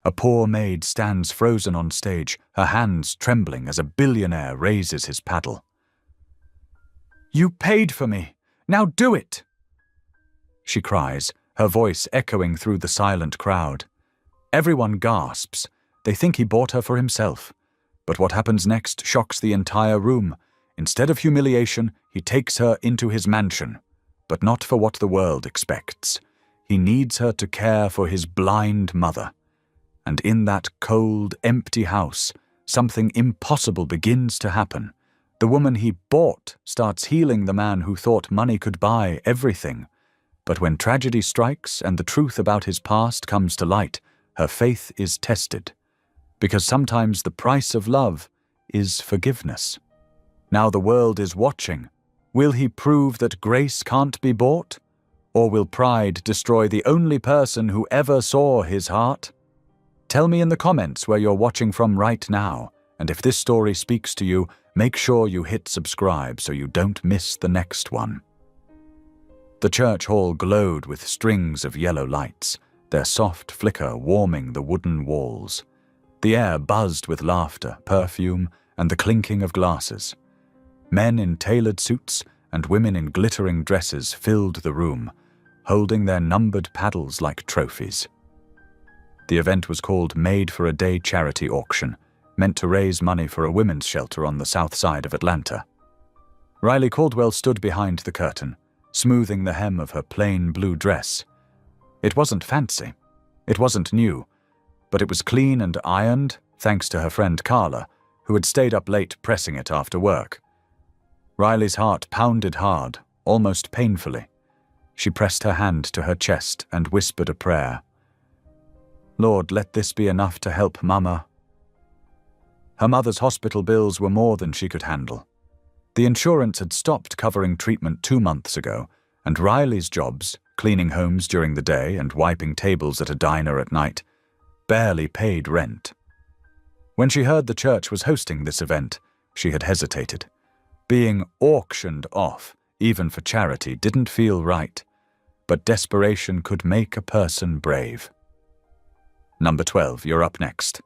A poor maid stands frozen on stage, her hands trembling as a billionaire raises his paddle. "You paid for me. Now do it!" she cries, her voice echoing through the silent crowd. Everyone gasps. They think he bought her for himself. But what happens next shocks the entire room. Instead of humiliation, he takes her into his mansion. But not for what the world expects. He needs her to care for his blind mother. And in that cold, empty house, something impossible begins to happen. The woman he bought starts healing the man who thought money could buy everything. But when tragedy strikes and the truth about his past comes to light, her faith is tested. Because sometimes the price of love is forgiveness. Now the world is watching. Will he prove that grace can't be bought? Or will pride destroy the only person who ever saw his heart? Tell me in the comments where you're watching from right now, and if this story speaks to you, make sure you hit subscribe so you don't miss the next one. The church hall glowed with strings of yellow lights, their soft flicker warming the wooden walls. The air buzzed with laughter, perfume, and the clinking of glasses. Men in tailored suits and women in glittering dresses filled the room, holding their numbered paddles like trophies. The event was called Maid for a Day charity auction, meant to raise money for a women's shelter on the south side of Atlanta. Riley Caldwell stood behind the curtain, smoothing the hem of her plain blue dress. It wasn't fancy. It wasn't new. But it was clean and ironed, thanks to her friend Carla, who had stayed up late pressing it after work. Riley's heart pounded hard, almost painfully. She pressed her hand to her chest and whispered a prayer. "Lord, let this be enough to help Mama." Her mother's hospital bills were more than she could handle. The insurance had stopped covering treatment 2 months ago, and Riley's jobs, cleaning homes during the day and wiping tables at a diner at night, barely paid rent. When she heard the church was hosting this event, she had hesitated. Being auctioned off, even for charity, didn't feel right, but desperation could make a person brave. "Number 12, you're up next,"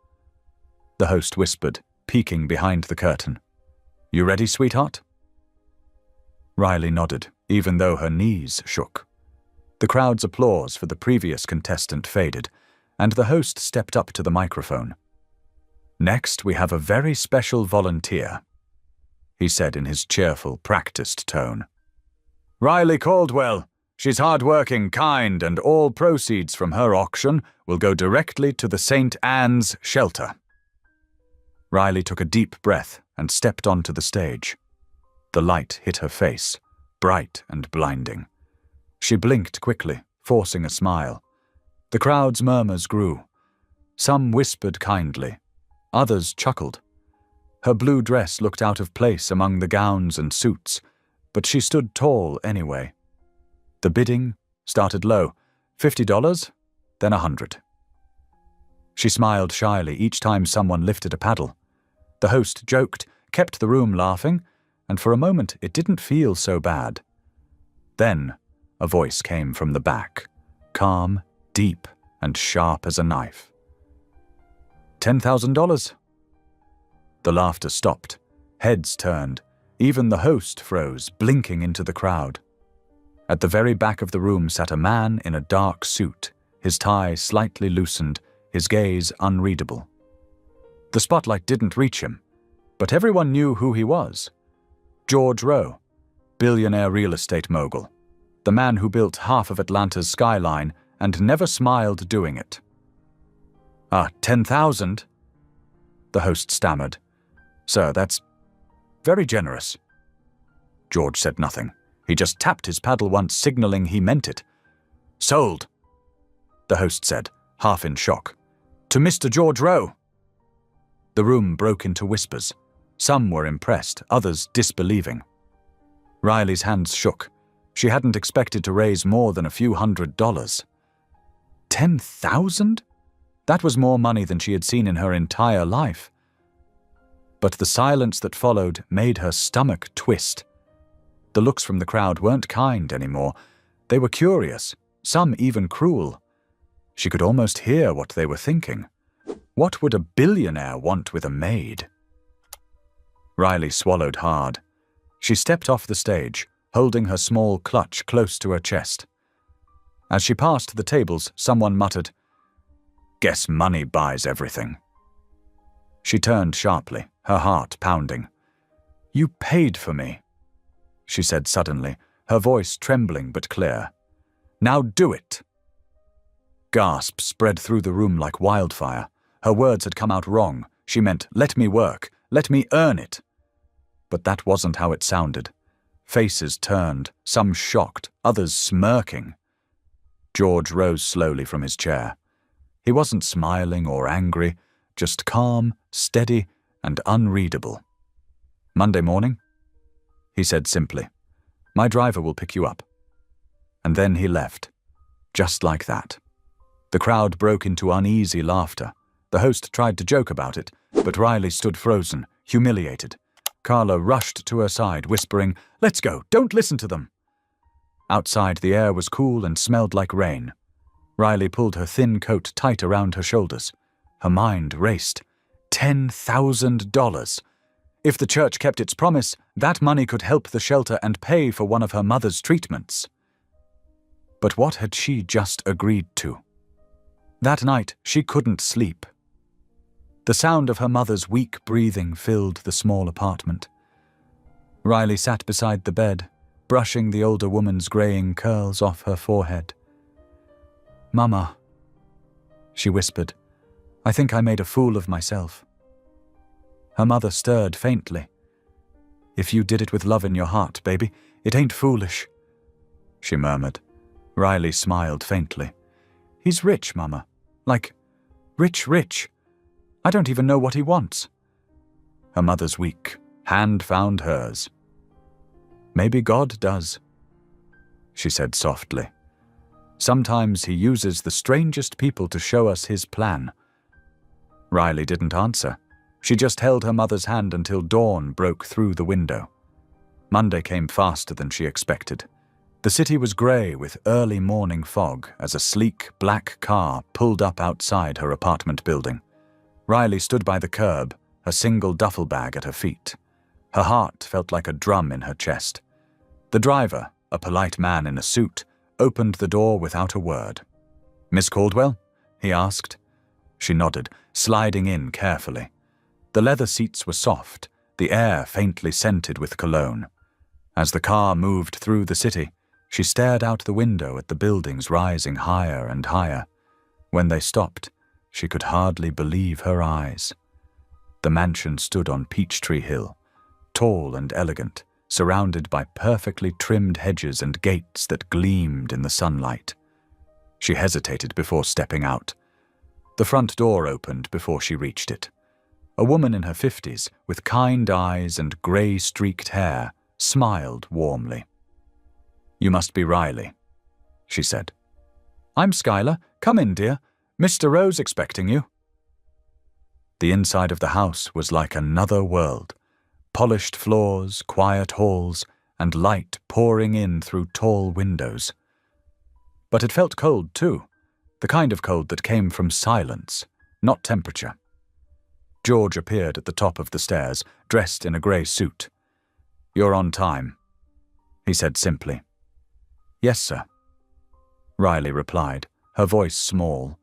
the host whispered, peeking behind the curtain. "You ready, sweetheart?" Riley nodded, even though her knees shook. The crowd's applause for the previous contestant faded, and the host stepped up to the microphone. "Next, we have a very special volunteer," he said in his cheerful, practiced tone. "Riley Caldwell. She's hard-working, kind, and all proceeds from her auction will go directly to the St. Anne's shelter." Riley took a deep breath and stepped onto the stage. The light hit her face, bright and blinding. She blinked quickly, forcing a smile. The crowd's murmurs grew. Some whispered kindly. Others chuckled. Her blue dress looked out of place among the gowns and suits, but she stood tall anyway. The bidding started low, $50, then $100. She smiled shyly each time someone lifted a paddle. The host joked, kept the room laughing, and for a moment it didn't feel so bad. Then a voice came from the back, calm, deep, and sharp as a knife. $10,000. The laughter stopped. Heads turned. Even the host froze, blinking into the crowd. At the very back of the room sat a man in a dark suit, his tie slightly loosened, his gaze unreadable. The spotlight didn't reach him, but everyone knew who he was. George Rowe, billionaire real estate mogul, the man who built half of Atlanta's skyline and never smiled doing it. $10,000? The host stammered. "Sir, that's very generous." George said nothing. He just tapped his paddle once, signaling he meant it. "Sold," the host said, half in shock. "To Mr. George Rowe." The room broke into whispers. Some were impressed, others disbelieving. Riley's hands shook. She hadn't expected to raise more than a few $100s. $10,000? That was more money than she had seen in her entire life. But the silence that followed made her stomach twist. The looks from the crowd weren't kind anymore. They were curious, some even cruel. She could almost hear what they were thinking. What would a billionaire want with a maid? Riley swallowed hard. She stepped off the stage, holding her small clutch close to her chest. As she passed the tables, someone muttered, "Guess money buys everything." She turned sharply, her heart pounding. "You paid for me," she said suddenly, her voice trembling but clear. "Now do it." Gasps spread through the room like wildfire. Her words had come out wrong. She meant, "Let me work. Let me earn it." But that wasn't how it sounded. Faces turned, some shocked, others smirking. George rose slowly from his chair. He wasn't smiling or angry, just calm, steady, and unreadable. "Monday morning?" he said simply. "My driver will pick you up." And then he left, just like that. The crowd broke into uneasy laughter. The host tried to joke about it, but Riley stood frozen, humiliated. Carla rushed to her side, whispering, "Let's go, don't listen to them." Outside, the air was cool and smelled like rain. Riley pulled her thin coat tight around her shoulders. Her mind raced. $10,000. If the church kept its promise, that money could help the shelter and pay for one of her mother's treatments. But what had she just agreed to? That night, she couldn't sleep. The sound of her mother's weak breathing filled the small apartment. Riley sat beside the bed, brushing the older woman's graying curls off her forehead. "Mama," she whispered, "I think I made a fool of myself." Her mother stirred faintly. "If you did it with love in your heart, baby, it ain't foolish," she murmured. Riley smiled faintly. "He's rich, Mama. Like, rich. I don't even know what he wants." Her mother's weak hand found hers. "Maybe God does," she said softly. "Sometimes he uses the strangest people to show us his plan." Riley didn't answer. She just held her mother's hand until dawn broke through the window. Monday came faster than she expected. The city was grey with early morning fog as a sleek black car pulled up outside her apartment building. Riley stood by the curb, a single duffel bag at her feet. Her heart felt like a drum in her chest. The driver, a polite man in a suit, opened the door without a word. "Miss Caldwell?" he asked. She nodded, sliding in carefully. The leather seats were soft, the air faintly scented with cologne. As the car moved through the city, she stared out the window at the buildings rising higher and higher. When they stopped, she could hardly believe her eyes. The mansion stood on Peachtree Hill, tall and elegant, surrounded by perfectly trimmed hedges and gates that gleamed in the sunlight. She hesitated before stepping out. The front door opened before she reached it. A woman in her 50s, with kind eyes and grey-streaked hair, smiled warmly. "You must be Riley," she said. "I'm Skylar. Come in, dear. Mr. Rowe's expecting you." The inside of the house was like another world. Polished floors, quiet halls, and light pouring in through tall windows. But it felt cold too, the kind of cold that came from silence, not temperature. George appeared at the top of the stairs, dressed in a grey suit. "You're on time," he said simply. "Yes, sir," Riley replied, her voice small.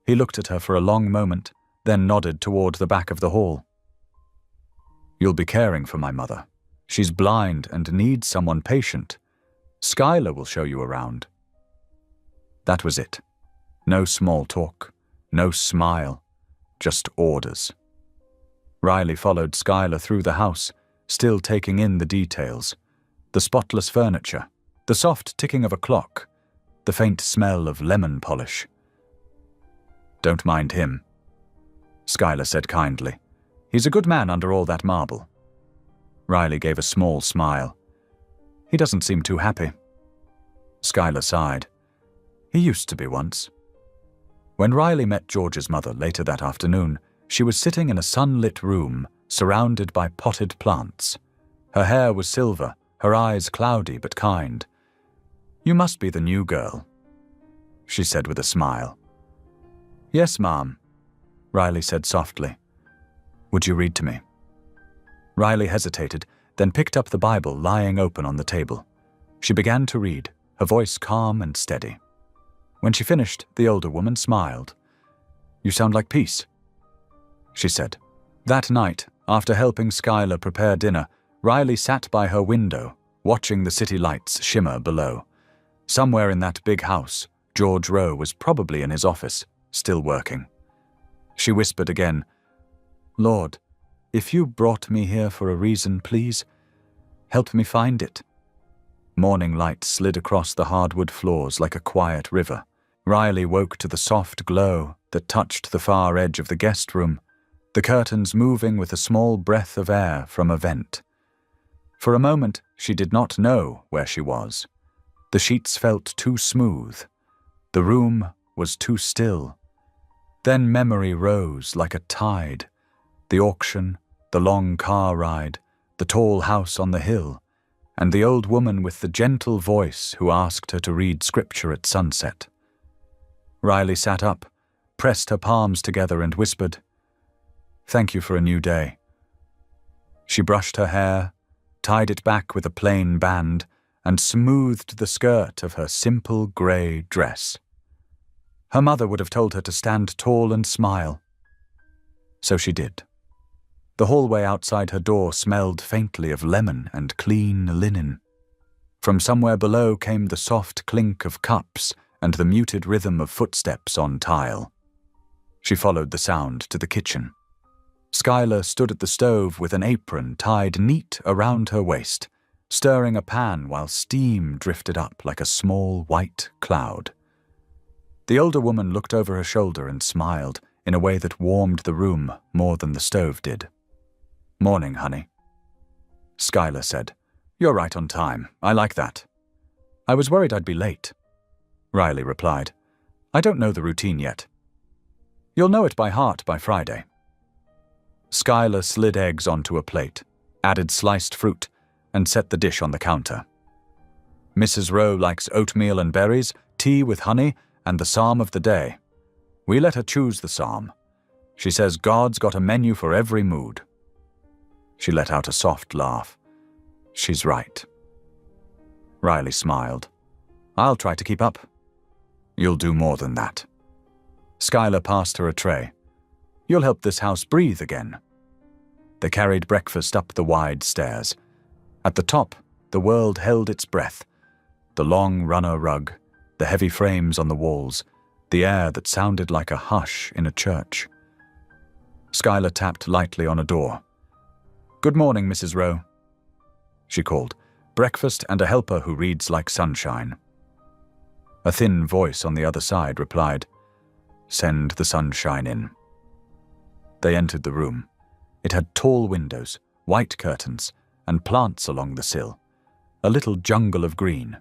He looked at her for a long moment, then nodded toward the back of the hall. "You'll be caring for my mother. She's blind and needs someone patient. Skylar will show you around." That was it. No small talk, no smile, just orders. Riley followed Skylar through the house, still taking in the details. The spotless furniture, the soft ticking of a clock, the faint smell of lemon polish. "Don't mind him," Skylar said kindly. "He's a good man under all that marble." Riley gave a small smile. "He doesn't seem too happy." Skylar sighed. "He used to be once." When Riley met George's mother later that afternoon, she was sitting in a sunlit room, surrounded by potted plants. Her hair was silver, her eyes cloudy but kind. "You must be the new girl," she said with a smile. "Yes, Ma'am," Riley said softly. Would you read to me? Riley hesitated, then picked up the Bible lying open on the table. She began to read, her voice calm and steady. When she finished, the older woman smiled. You sound like peace, she said. That night, after helping Skylar prepare dinner, Riley sat by her window, watching the city lights shimmer below. Somewhere in that big house, George Rowe was probably in his office, still working. She whispered again, Lord, if you brought me here for a reason, please, help me find it. Morning light slid across the hardwood floors like a quiet river. Riley woke to the soft glow that touched the far edge of the guest room, the curtains moving with a small breath of air from a vent. For a moment, she did not know where she was. The sheets felt too smooth. The room was too still. Then memory rose like a tide. The auction, the long car ride, the tall house on the hill, and the old woman with the gentle voice who asked her to read scripture at sunset. Riley sat up, pressed her palms together and whispered, Thank you for a new day. She brushed her hair, tied it back with a plain band, and smoothed the skirt of her simple grey dress. Her mother would have told her to stand tall and smile. So she did. The hallway outside her door smelled faintly of lemon and clean linen. From somewhere below came the soft clink of cups and the muted rhythm of footsteps on tile. She followed the sound to the kitchen. Skylar stood at the stove with an apron tied neat around her waist, stirring a pan while steam drifted up like a small white cloud. The older woman looked over her shoulder and smiled in a way that warmed the room more than the stove did. Morning, honey. Skylar said, You're right on time. I like that. I was worried I'd be late. Riley replied, I don't know the routine yet. You'll know it by heart by Friday. Skylar slid eggs onto a plate, added sliced fruit, and set the dish on the counter. Mrs. Rowe likes oatmeal and berries, tea with honey, and the psalm of the day. We let her choose the psalm. She says God's got a menu for every mood. She let out a soft laugh. She's right. Riley smiled. I'll try to keep up. You'll do more than that. Skylar passed her a tray. You'll help this house breathe again. They carried breakfast up the wide stairs. At the top, the world held its breath. The long runner rug, the heavy frames on the walls, the air that sounded like a hush in a church. Skylar tapped lightly on a door. Good morning, Mrs. Rowe, she called. Breakfast and a helper who reads like sunshine. A thin voice on the other side replied, Send the sunshine in. They entered the room. It had tall windows, white curtains, and plants along the sill, a little jungle of green.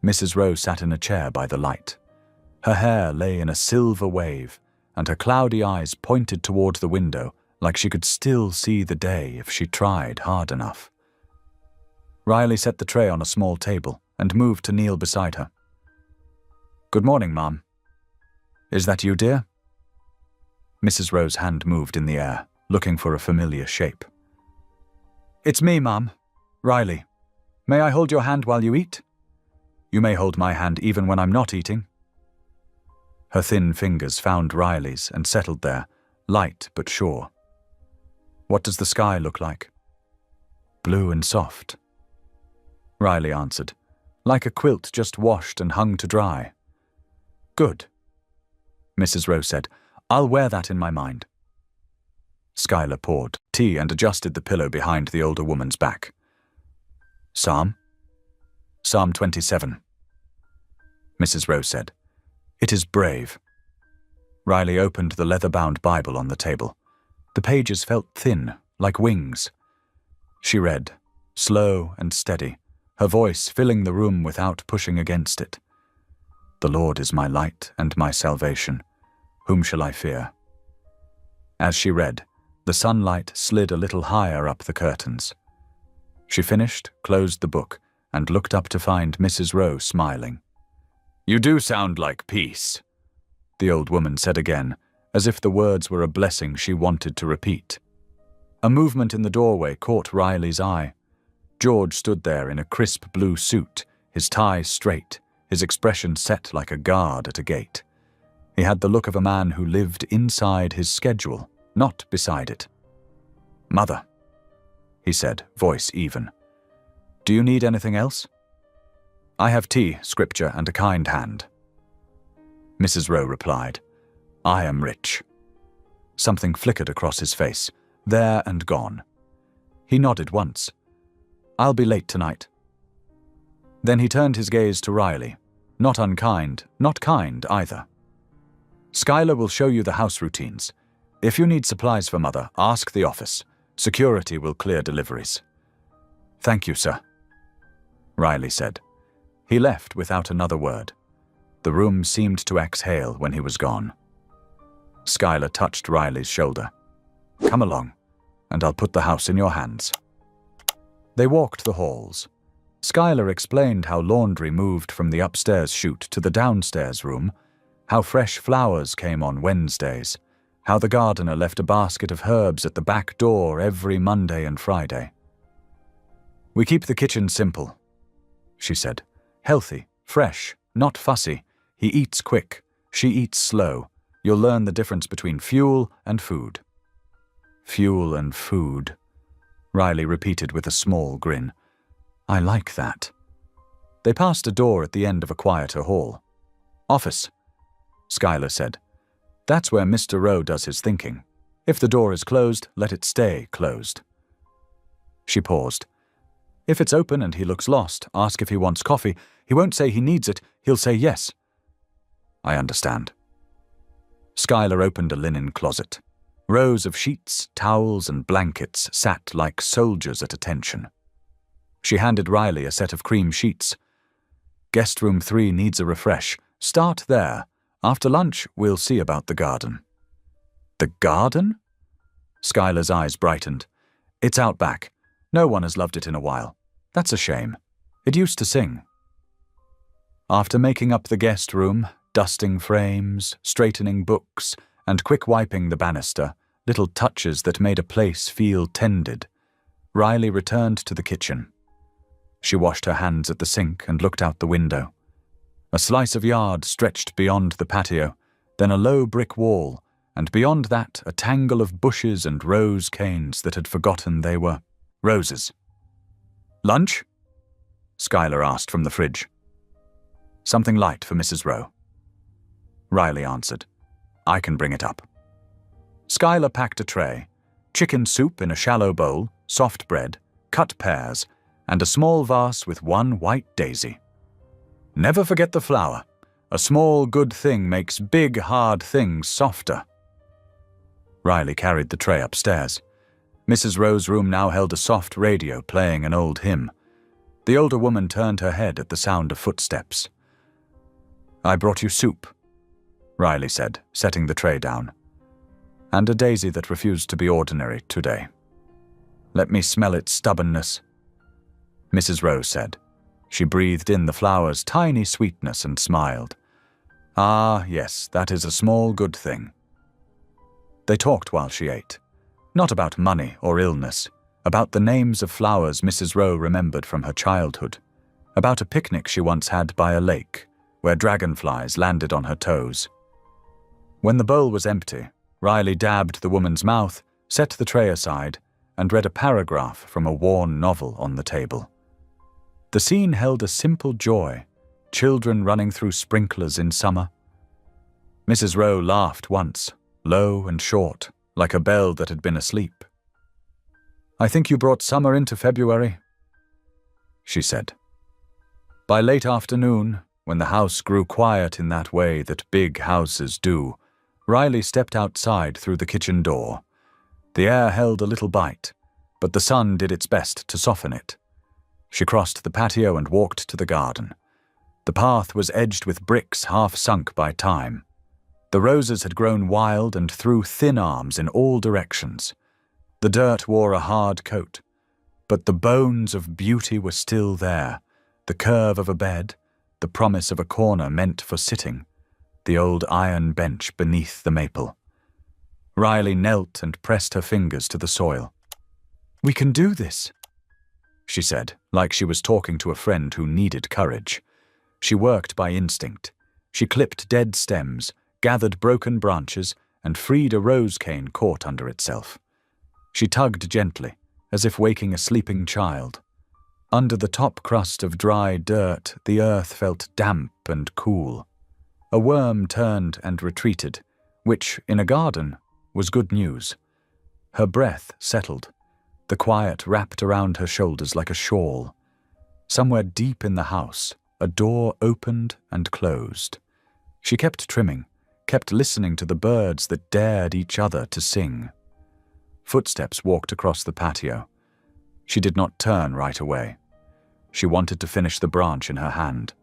Mrs. Rowe sat in a chair by the light. Her hair lay in a silver wave, and her cloudy eyes pointed toward the window like she could still see the day if she tried hard enough. Riley set the tray on a small table and moved to kneel beside her. Good morning, Mom. Is that you, dear? Mrs. Rowe's hand moved in the air, looking for a familiar shape. It's me, Mom. Riley. May I hold your hand while you eat? You may hold my hand even when I'm not eating. Her thin fingers found Riley's and settled there, light but sure. What does the sky look like? Blue and soft. Riley answered, like a quilt just washed and hung to dry. Good. Mrs. Rowe said, I'll wear that in my mind. Skylar poured tea and adjusted the pillow behind the older woman's back. Psalm? Psalm 27. Mrs. Rowe said, It is brave. Riley opened the leather-bound Bible on the table. The pages felt thin, like wings. She read, slow and steady, her voice filling the room without pushing against it. The Lord is my light and my salvation. Whom shall I fear? As she read, the sunlight slid a little higher up the curtains. She finished, closed the book, and looked up to find Mrs. Rowe smiling. You do sound like peace, the old woman said again, as if the words were a blessing she wanted to repeat. A movement in the doorway caught Riley's eye. George stood there in a crisp blue suit, his tie straight, his expression set like a guard at a gate. He had the look of a man who lived inside his schedule, not beside it. "Mother," he said, voice even. "Do you need anything else?" "I have tea, scripture, and a kind hand." Mrs. Rowe replied, "I am rich." Something flickered across his face, there and gone. He nodded once. "I'll be late tonight." Then he turned his gaze to Riley, not unkind, not kind either. "Skylar will show you the house routines. If you need supplies for Mother, ask the office. Security will clear deliveries." "Thank you, sir," Riley said. He left without another word. The room seemed to exhale when he was gone. Skylar touched Riley's shoulder. "Come along, and I'll put the house in your hands." They walked the halls. Skylar explained how laundry moved from the upstairs chute to the downstairs room, how fresh flowers came on Wednesdays, how the gardener left a basket of herbs at the back door every Monday and Friday. "We keep the kitchen simple," she said. "Healthy, fresh, not fussy. He eats quick, she eats slow. You'll learn the difference between fuel and food." "Fuel and food," Riley repeated with a small grin. "I like that." They passed a door at the end of a quieter hall. "Office," Skylar said. "That's where Mr. Rowe does his thinking. If the door is closed, let it stay closed." She paused. "If it's open and he looks lost, ask if he wants coffee. He won't say he needs it, he'll say yes." "I understand." Skylar opened a linen closet. Rows of sheets, towels, and blankets sat like soldiers at attention. She handed Riley a set of cream sheets. "Guest room 3 needs a refresh. Start there. After lunch, we'll see about the garden." "The garden?" Skylar's eyes brightened. "It's out back. No one has loved it in a while. That's a shame. It used to sing." After making up the guest room, dusting frames, straightening books, and quick wiping the banister, little touches that made a place feel tended, Riley returned to the kitchen. She washed her hands at the sink and looked out the window. A slice of yard stretched beyond the patio, then a low brick wall, and beyond that a tangle of bushes and rose canes that had forgotten they were roses. "Lunch?" Skylar asked from the fridge. "Something light for Mrs. Rowe." Riley answered. "I can bring it up." Skylar packed a tray, chicken soup in a shallow bowl, soft bread, cut pears, and a small vase with one white daisy. "Never forget the flour. A small good thing makes big hard things softer." Riley carried the tray upstairs. Mrs. Rowe's room now held a soft radio playing an old hymn. The older woman turned her head at the sound of footsteps. "I brought you soup," Riley said, setting the tray down. "And a daisy that refused to be ordinary today. Let me smell its stubbornness," Mrs. Rowe said. She breathed in the flower's tiny sweetness and smiled. "Ah, yes, that is a small good thing." They talked while she ate. Not about money or illness, about the names of flowers Mrs. Rowe remembered from her childhood, about a picnic she once had by a lake, where dragonflies landed on her toes. When the bowl was empty, Riley dabbed the woman's mouth, set the tray aside, and read a paragraph from a worn novel on the table. The scene held a simple joy, children running through sprinklers in summer. Mrs. Rowe laughed once, low and short, like a bell that had been asleep. "I think you brought summer into February," she said. By late afternoon, when the house grew quiet in that way that big houses do, Riley stepped outside through the kitchen door. The air held a little bite, but the sun did its best to soften it. She crossed the patio and walked to the garden. The path was edged with bricks half sunk by time. The roses had grown wild and threw thin arms in all directions. The dirt wore a hard coat, but the bones of beauty were still there, the curve of a bed, the promise of a corner meant for sitting, the old iron bench beneath the maple. Riley knelt and pressed her fingers to the soil. "We can do this," she said, like she was talking to a friend who needed courage. She worked by instinct. She clipped dead stems, gathered broken branches, and freed a rose cane caught under itself. She tugged gently, as if waking a sleeping child. Under the top crust of dry dirt, the earth felt damp and cool. A worm turned and retreated, which, in a garden, was good news. Her breath settled. The quiet wrapped around her shoulders like a shawl. Somewhere deep in the house, a door opened and closed. She kept trimming, kept listening to the birds that dared each other to sing. Footsteps walked across the patio. She did not turn right away. She wanted to finish the branch in her hand.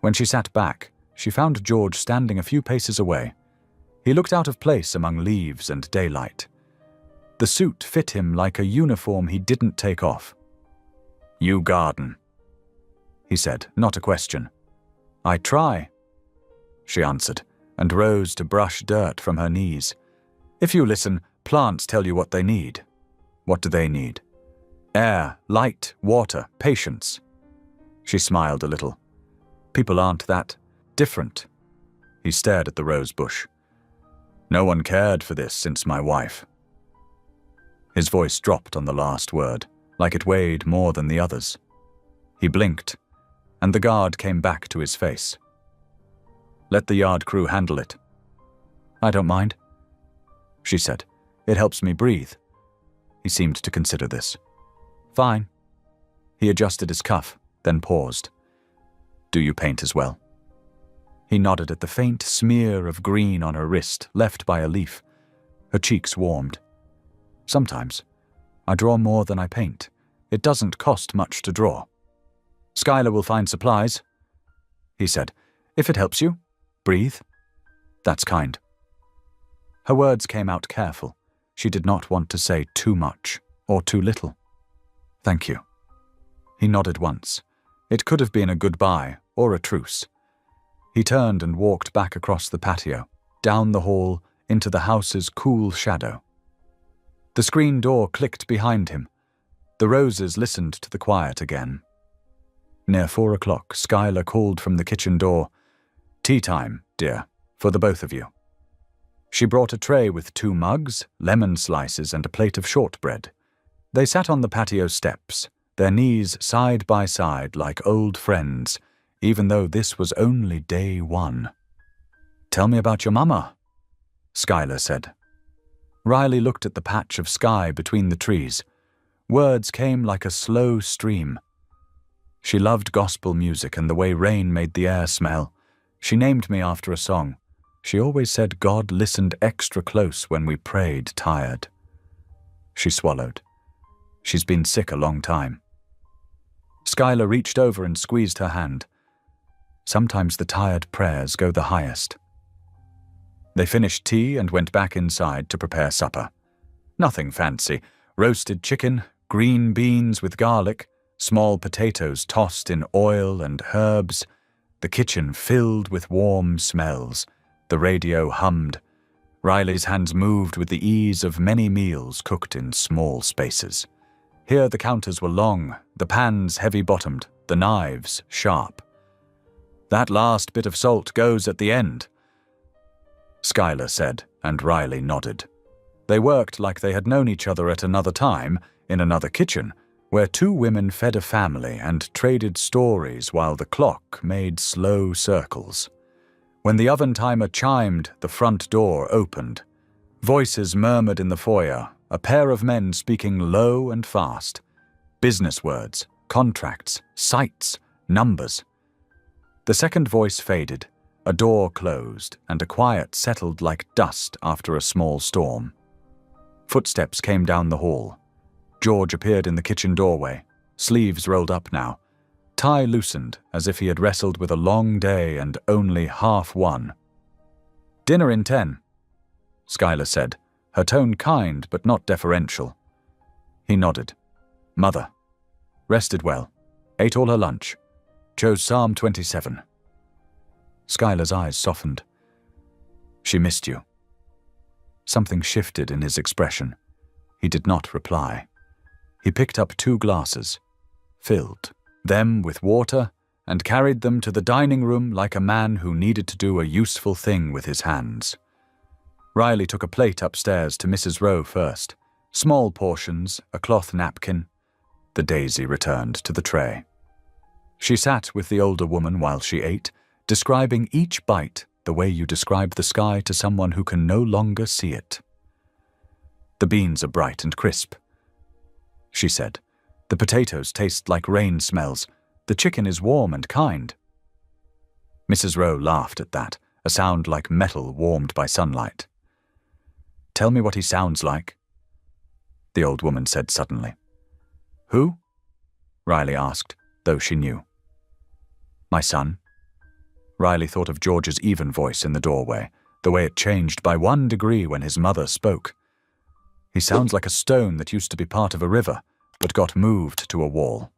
When she sat back, she found George standing a few paces away. He looked out of place among leaves and daylight. The suit fit him like a uniform he didn't take off. "You garden," he said, not a question. "I try," she answered, and rose to brush dirt from her knees. "If you listen, plants tell you what they need." "What do they need?" "Air, light, water, patience." She smiled a little. "People aren't that different." He stared at the rose bush. "No one cared for this since my wife." His voice dropped on the last word, like it weighed more than the others. He blinked, and the guard came back to his face. "Let the yard crew handle it." "I don't mind," she said. "It helps me breathe." He seemed to consider this. "Fine." He adjusted his cuff, then paused. "Do you paint as well?" He nodded at the faint smear of green on her wrist left by a leaf. Her cheeks warmed. "Sometimes. I draw more than I paint. It doesn't cost much to draw." "Skylar will find supplies," he said. "If it helps you. Breathe." "That's kind." Her words came out careful. She did not want to say too much or too little. "Thank you." He nodded once. It could have been a goodbye or a truce. He turned and walked back across the patio, down the hall, into the house's cool shadow. The screen door clicked behind him. The roses listened to the quiet again. Near 4 o'clock, Skylar called from the kitchen door. "Tea time, dear, for the both of you." She brought a tray with 2 mugs, lemon slices, and a plate of shortbread. They sat on the patio steps, their knees side by side like old friends, even though this was only day 1. "Tell me about your mama," Skylar said. Riley looked at the patch of sky between the trees. Words came like a slow stream. She loved gospel music and the way rain made the air smell. She named me after a song. She always said God listened extra close when we prayed tired. She swallowed. She's been sick a long time. Skylar reached over and squeezed her hand. Sometimes the tired prayers go the highest. They finished tea and went back inside to prepare supper. Nothing fancy. Roasted chicken, green beans with garlic, small potatoes tossed in oil and herbs. The kitchen filled with warm smells. The radio hummed. Riley's hands moved with the ease of many meals cooked in small spaces. Here the counters were long, the pans heavy-bottomed, the knives sharp. "That last bit of salt goes at the end," Skylar said, and Riley nodded. They worked like they had known each other at another time, in another kitchen, where 2 women fed a family and traded stories while the clock made slow circles. When the oven timer chimed, the front door opened. Voices murmured in the foyer, a pair of men speaking low and fast. Business words, contracts, sites, numbers. The second voice faded. A door closed, and a quiet settled like dust after a small storm. Footsteps came down the hall. George appeared in the kitchen doorway, sleeves rolled up now. Tie loosened, as if he had wrestled with a long day and only half won. "Dinner in 10, Skylar said, her tone kind but not deferential. He nodded. "Mother. Rested well. Ate all her lunch. Chose Psalm 27. Skylar's eyes softened. "She missed you." Something shifted in his expression. He did not reply. He picked up 2 glasses, filled them with water, and carried them to the dining room like a man who needed to do a useful thing with his hands. Riley took a plate upstairs to Mrs. Rowe first. Small portions, a cloth napkin. The daisy returned to the tray. She sat with the older woman while she ate, describing each bite the way you describe the sky to someone who can no longer see it. "The beans are bright and crisp," she said. "The potatoes taste like rain smells. The chicken is warm and kind." Mrs. Rowe laughed at that, a sound like metal warmed by sunlight. "Tell me what he sounds like," the old woman said suddenly. "Who?" Riley asked, though she knew. "My son." Riley thought of George's even voice in the doorway, the way it changed by 1 degree when his mother spoke. "He sounds like a stone that used to be part of a river, but got moved to a wall."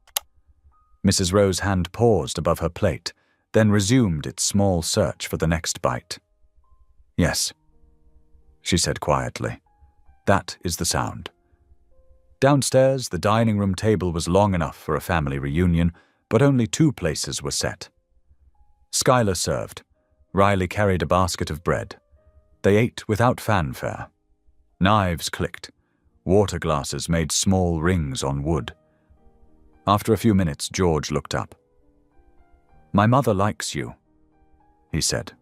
Mrs. Rowe's hand paused above her plate, then resumed its small search for the next bite. "Yes," she said quietly. "That is the sound." Downstairs, the dining room table was long enough for a family reunion, but only 2 places were set. Schuyler served. Riley carried a basket of bread. They ate without fanfare. Knives clicked. Water glasses made small rings on wood. After a few minutes, George looked up. "My mother likes you," he said.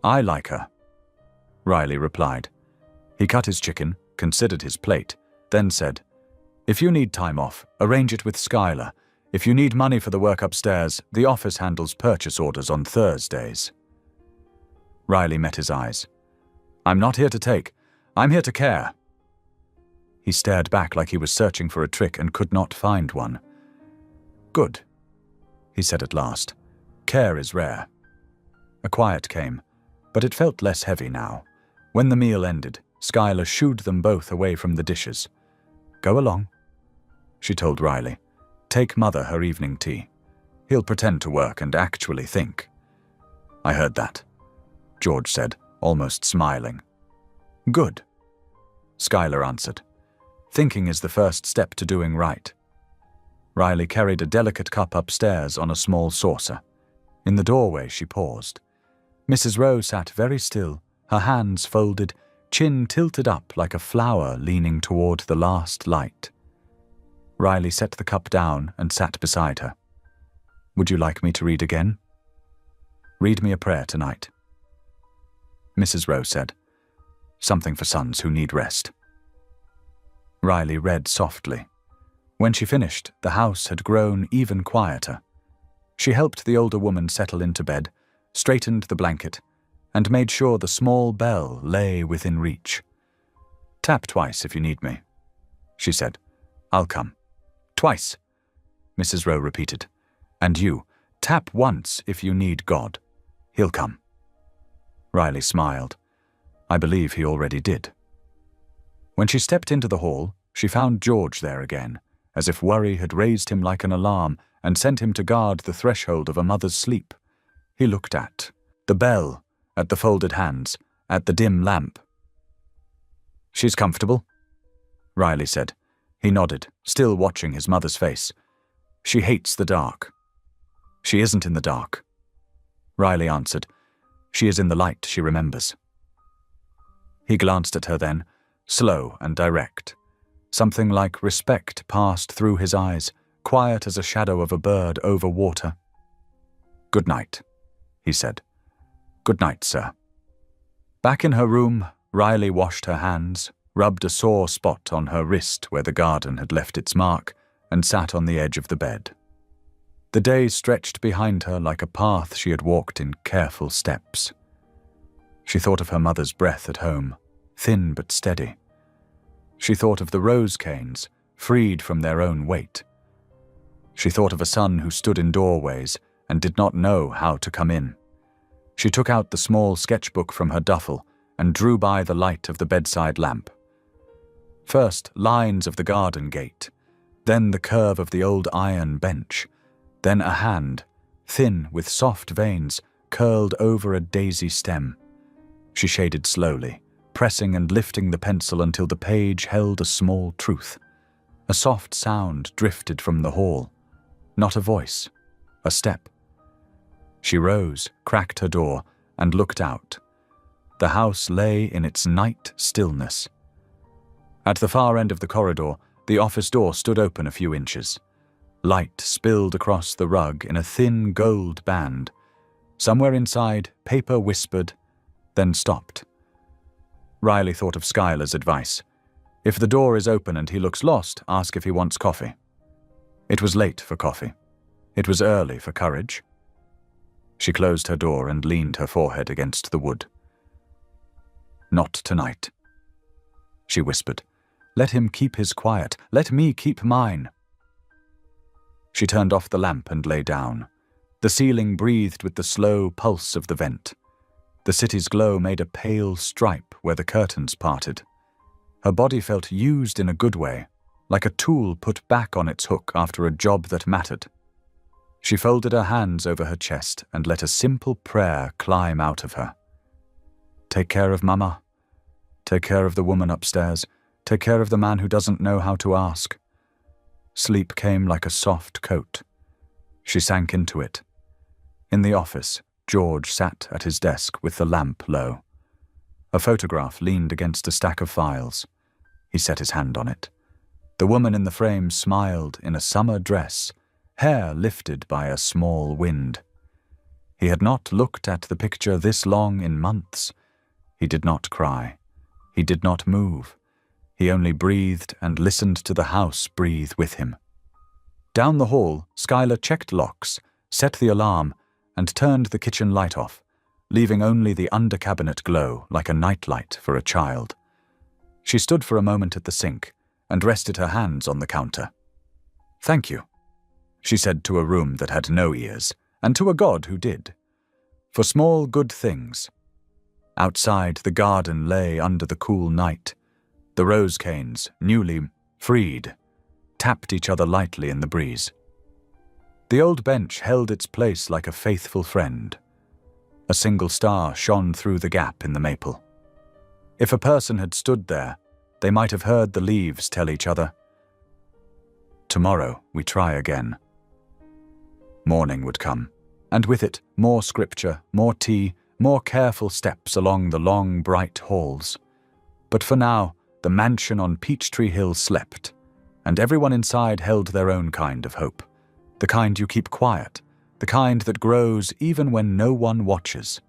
"I like her," Riley replied. He cut his chicken, considered his plate, then said, "If you need time off, arrange it with Schuyler. If you need money for the work upstairs, the office handles purchase orders on Thursdays." Riley met his eyes. "I'm not here to take. I'm here to care." He stared back like he was searching for a trick and could not find one. "Good," he said at last. "Care is rare." A quiet came, but it felt less heavy now. When the meal ended, Schuyler shooed them both away from the dishes. "Go along," she told Riley. "Take Mother her evening tea. He'll pretend to work and actually think." "I heard that," George said, almost smiling. "Good," Schuyler answered. "Thinking is the first step to doing right." Riley carried a delicate cup upstairs on a small saucer. In the doorway she paused. Mrs. Rowe sat very still, her hands folded, chin tilted up like a flower leaning toward the last light. Riley set the cup down and sat beside her. "Would you like me to read again?" "Read me a prayer tonight," Mrs. Rowe said. "Something for sons who need rest." Riley read softly. When she finished, the house had grown even quieter. She helped the older woman settle into bed, straightened the blanket, and made sure the small bell lay within reach. "Tap twice if you need me," she said. "I'll come." "Twice," Mrs. Rowe repeated. "And you, tap once if you need God. He'll come." Riley smiled. I believe he already did. When she stepped into the hall, she found George there again, as if worry had raised him like an alarm and sent him to guard the threshold of a mother's sleep. He looked at the bell, at the folded hands, at the dim lamp. "She's comfortable?" Riley said. He nodded, still watching his mother's face. "She hates the dark." "She isn't in the dark," Riley answered. "She is in the light she remembers." He glanced at her then, slow and direct. Something like respect passed through his eyes, quiet as a shadow of a bird over water. "Good night," he said. "Good night, sir." Back in her room, Riley washed her hands, rubbed a sore spot on her wrist where the garden had left its mark, and sat on the edge of the bed. The day stretched behind her like a path she had walked in careful steps. She thought of her mother's breath at home, thin but steady. She thought of the rose canes, freed from their own weight. She thought of a son who stood in doorways and did not know how to come in. She took out the small sketchbook from her duffel and drew by the light of the bedside lamp. First, lines of the garden gate, then the curve of the old iron bench, then a hand, thin with soft veins, curled over a daisy stem. She shaded slowly, pressing and lifting the pencil until the page held a small truth. A soft sound drifted from the hall. Not a voice, a step. She rose, cracked her door, and looked out. The house lay in its night stillness. At the far end of the corridor, the office door stood open a few inches. Light spilled across the rug in a thin gold band. Somewhere inside, paper whispered, then stopped. Riley thought of Schuyler's advice. If the door is open and he looks lost, ask if he wants coffee. It was late for coffee. It was early for courage. She closed her door and leaned her forehead against the wood. "Not tonight," she whispered. "Let him keep his quiet. Let me keep mine." She turned off the lamp and lay down. The ceiling breathed with the slow pulse of the vent. The city's glow made a pale stripe where the curtains parted. Her body felt used in a good way, like a tool put back on its hook after a job that mattered. She folded her hands over her chest and let a simple prayer climb out of her. Take care of Mama. Take care of the woman upstairs. Take care of the man who doesn't know how to ask. Sleep came like a soft coat. She sank into it. In the office, George sat at his desk with the lamp low. A photograph leaned against a stack of files. He set his hand on it. The woman in the frame smiled in a summer dress, hair lifted by a small wind. He had not looked at the picture this long in months. He did not cry. He did not move. He only breathed and listened to the house breathe with him. Down the hall, Schuyler checked locks, set the alarm, and turned the kitchen light off, leaving only the under-cabinet glow like a nightlight for a child. She stood for a moment at the sink and rested her hands on the counter. "Thank you," she said to a room that had no ears, and to a God who did. For small good things. Outside, the garden lay under the cool night. The rose canes, newly freed, tapped each other lightly in the breeze. The old bench held its place like a faithful friend. A single star shone through the gap in the maple. If a person had stood there, they might have heard the leaves tell each other, "Tomorrow we try again." Morning would come, and with it more scripture, more tea, more careful steps along the long, bright halls. But for now, the mansion on Peachtree Hill slept, and everyone inside held their own kind of hope, the kind you keep quiet, the kind that grows even when no one watches.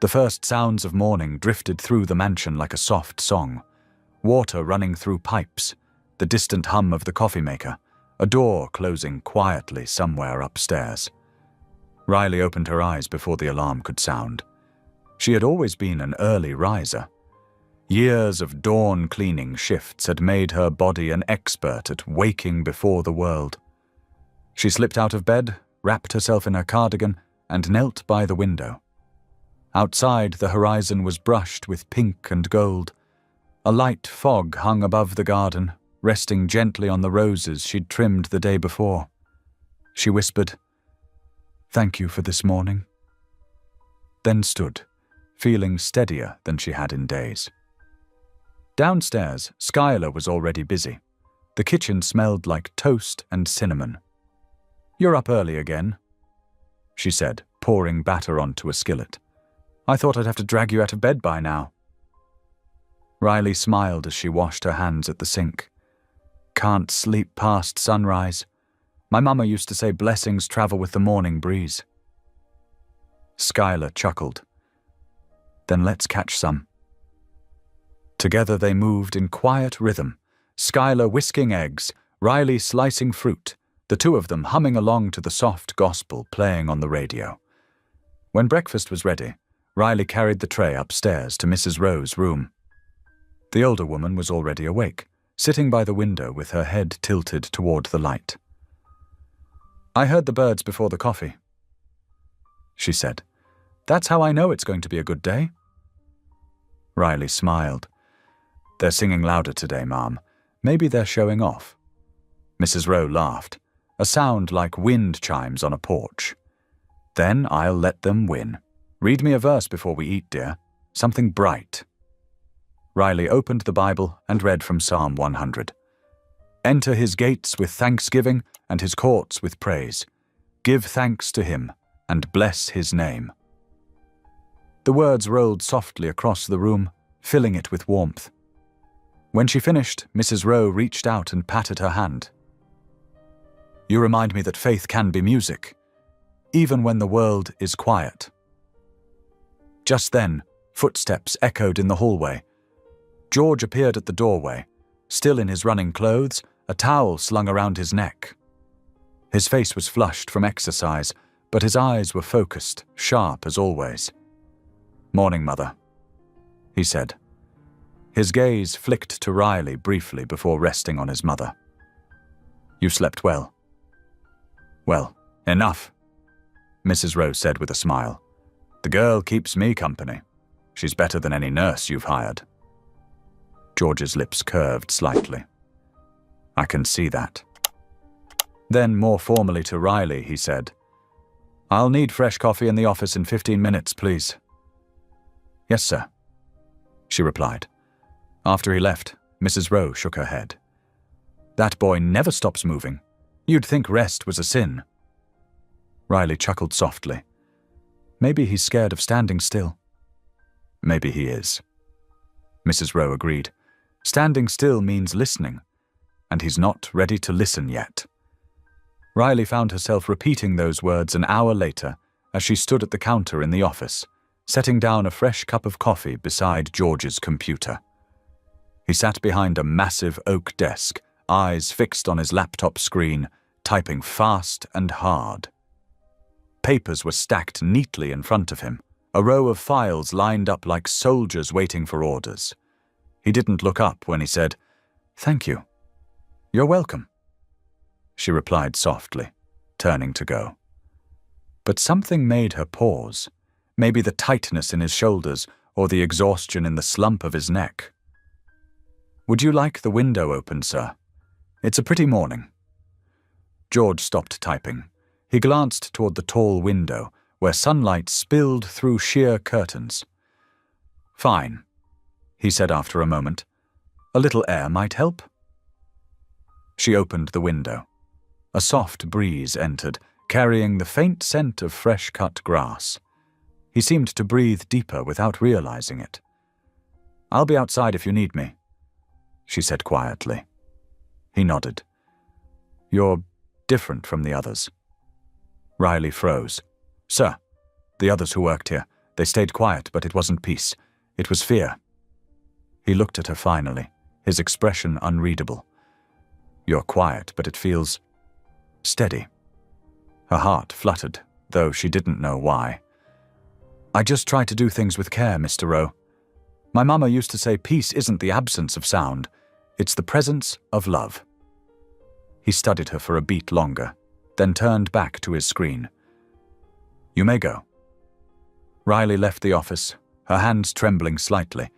The first sounds of morning drifted through the mansion like a soft song, water running through pipes, the distant hum of the coffee maker, a door closing quietly somewhere upstairs. Riley opened her eyes before the alarm could sound. She had always been an early riser. Years of dawn cleaning shifts had made her body an expert at waking before the world. She slipped out of bed, wrapped herself in her cardigan, and knelt by the window. Outside, the horizon was brushed with pink and gold. A light fog hung above the garden, resting gently on the roses she'd trimmed the day before. She whispered, "Thank you for this morning," then stood, feeling steadier than she had in days. Downstairs, Schuyler was already busy. The kitchen smelled like toast and cinnamon. "You're up early again," she said, pouring batter onto a skillet. "I thought I'd have to drag you out of bed by now." Riley smiled as she washed her hands at the sink. "Can't sleep past sunrise. My mama used to say blessings travel with the morning breeze." Schuyler chuckled. "Then let's catch some." Together they moved in quiet rhythm, Schuyler whisking eggs, Riley slicing fruit, the two of them humming along to the soft gospel playing on the radio. When breakfast was ready, Riley carried the tray upstairs to Mrs. Rowe's room. The older woman was already awake, sitting by the window with her head tilted toward the light. "I heard the birds before the coffee," she said. "That's how I know it's going to be a good day." Riley smiled. "They're singing louder today, Ma'am. Maybe they're showing off." Mrs. Rowe laughed, a sound like wind chimes on a porch. "Then I'll let them win. Read me a verse before we eat, dear. Something bright." Riley opened the Bible and read from Psalm 100. Enter his gates with thanksgiving and his courts with praise. Give thanks to him and bless his name. The words rolled softly across the room, filling it with warmth. When she finished, Mrs. Rowe reached out and patted her hand. You remind me that faith can be music, even when the world is quiet. Just then, footsteps echoed in the hallway. George appeared at the doorway, still in his running clothes, a towel slung around his neck. His face was flushed from exercise, but his eyes were focused, sharp as always. Morning, Mother, he said. His gaze flicked to Riley briefly before resting on his mother. You slept well. Well, enough, Mrs. Rowe said with a smile. The girl keeps me company. She's better than any nurse you've hired. George's lips curved slightly. I can see that. Then, more formally to Riley, he said, I'll need fresh coffee in the office in 15 minutes, please. Yes, sir, she replied. After he left, Mrs. Rowe shook her head. That boy never stops moving. You'd think rest was a sin. Riley chuckled softly. Maybe he's scared of standing still. Maybe he is. Mrs. Rowe agreed. Standing still means listening, and he's not ready to listen yet. Riley found herself repeating those words an hour later as she stood at the counter in the office, setting down a fresh cup of coffee beside George's computer. He sat behind a massive oak desk, eyes fixed on his laptop screen, typing fast and hard. Papers were stacked neatly in front of him, a row of files lined up like soldiers waiting for orders. He didn't look up when he said, Thank you. You're welcome, she replied softly, turning to go. But something made her pause, maybe the tightness in his shoulders or the exhaustion in the slump of his neck. Would you like the window open, sir? It's a pretty morning. George stopped typing. He glanced toward the tall window, where sunlight spilled through sheer curtains. Fine, he said after a moment. A little air might help. She opened the window. A soft breeze entered, carrying the faint scent of fresh-cut grass. He seemed to breathe deeper without realizing it. I'll be outside if you need me, she said quietly. He nodded. You're different from the others. Riley froze. Sir, the others who worked here, they stayed quiet, but it wasn't peace. It was fear. He looked at her finally, his expression unreadable. You're quiet, but it feels steady. Her heart fluttered, though she didn't know why. I just try to do things with care, Mr. Rowe. My mama used to say peace isn't the absence of sound, it's the presence of love. He studied her for a beat longer, then turned back to his screen. You may go. Riley left the office, her hands trembling slightly,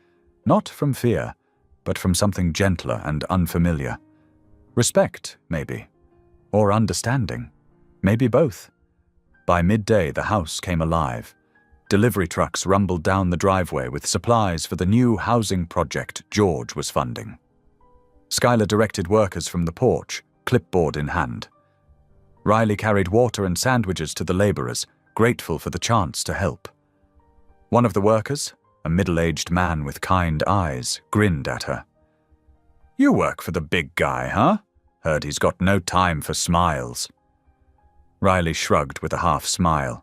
not from fear, but from something gentler and unfamiliar. Respect, maybe, or understanding, maybe both. By midday, the house came alive. Delivery trucks rumbled down the driveway with supplies for the new housing project George was funding. Skylar directed workers from the porch, clipboard in hand. Riley carried water and sandwiches to the laborers, grateful for the chance to help. One of the workers, a middle-aged man with kind eyes, grinned at her. You work for the big guy, huh? Heard he's got no time for smiles. Riley shrugged with a half-smile.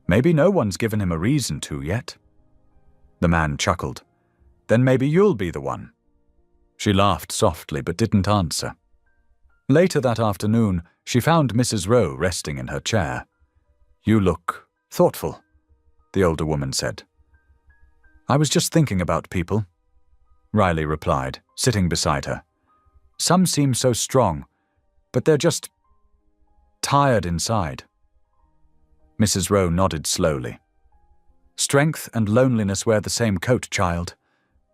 Maybe no one's given him a reason to yet. The man chuckled. Then maybe you'll be the one. She laughed softly but didn't answer. Later that afternoon, she found Mrs. Rowe resting in her chair. You look thoughtful, the older woman said. I was just thinking about people, Riley replied, sitting beside her. Some seem so strong, but they're just tired inside. Mrs. Rowe nodded slowly. Strength and loneliness wear the same coat, child.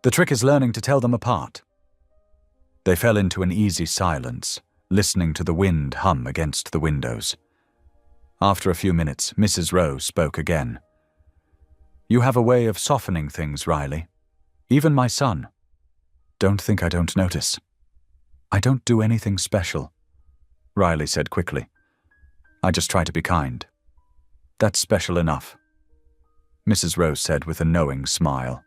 The trick is learning to tell them apart. They fell into an easy silence, listening to the wind hum against the windows. After a few minutes, Mrs. Rowe spoke again. You have a way of softening things, Riley. Even my son. Don't think I don't notice. I don't do anything special, Riley said quickly. I just try to be kind. That's special enough, Mrs. Rose said with a knowing smile.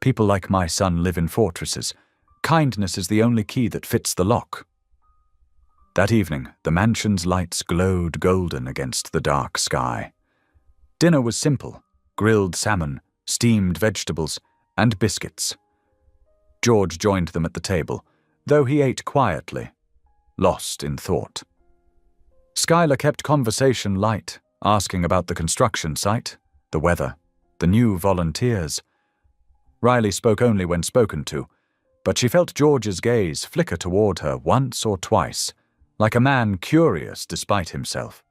People like my son live in fortresses. Kindness is the only key that fits the lock. That evening, the mansion's lights glowed golden against the dark sky. Dinner was simple: grilled salmon, steamed vegetables, and biscuits. George joined them at the table, though he ate quietly, lost in thought. Schuyler kept conversation light, asking about the construction site, the weather, the new volunteers. Riley spoke only when spoken to, but she felt George's gaze flicker toward her once or twice, like a man curious despite himself.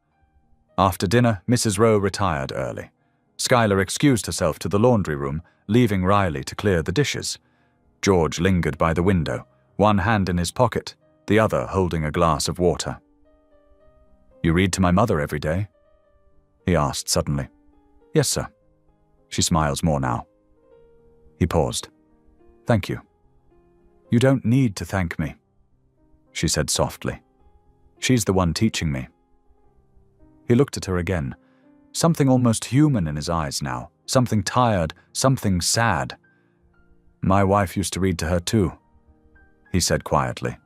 After dinner, Mrs. Rowe retired early. Schuyler excused herself to the laundry room, leaving Riley to clear the dishes. George lingered by the window, one hand in his pocket, the other holding a glass of water. You read to my mother every day? He asked suddenly. Yes, sir. She smiles more now. He paused. Thank you. You don't need to thank me, she said softly. She's the one teaching me. He looked at her again, something almost human in his eyes now, something tired, something sad. My wife used to read to her too, he said quietly,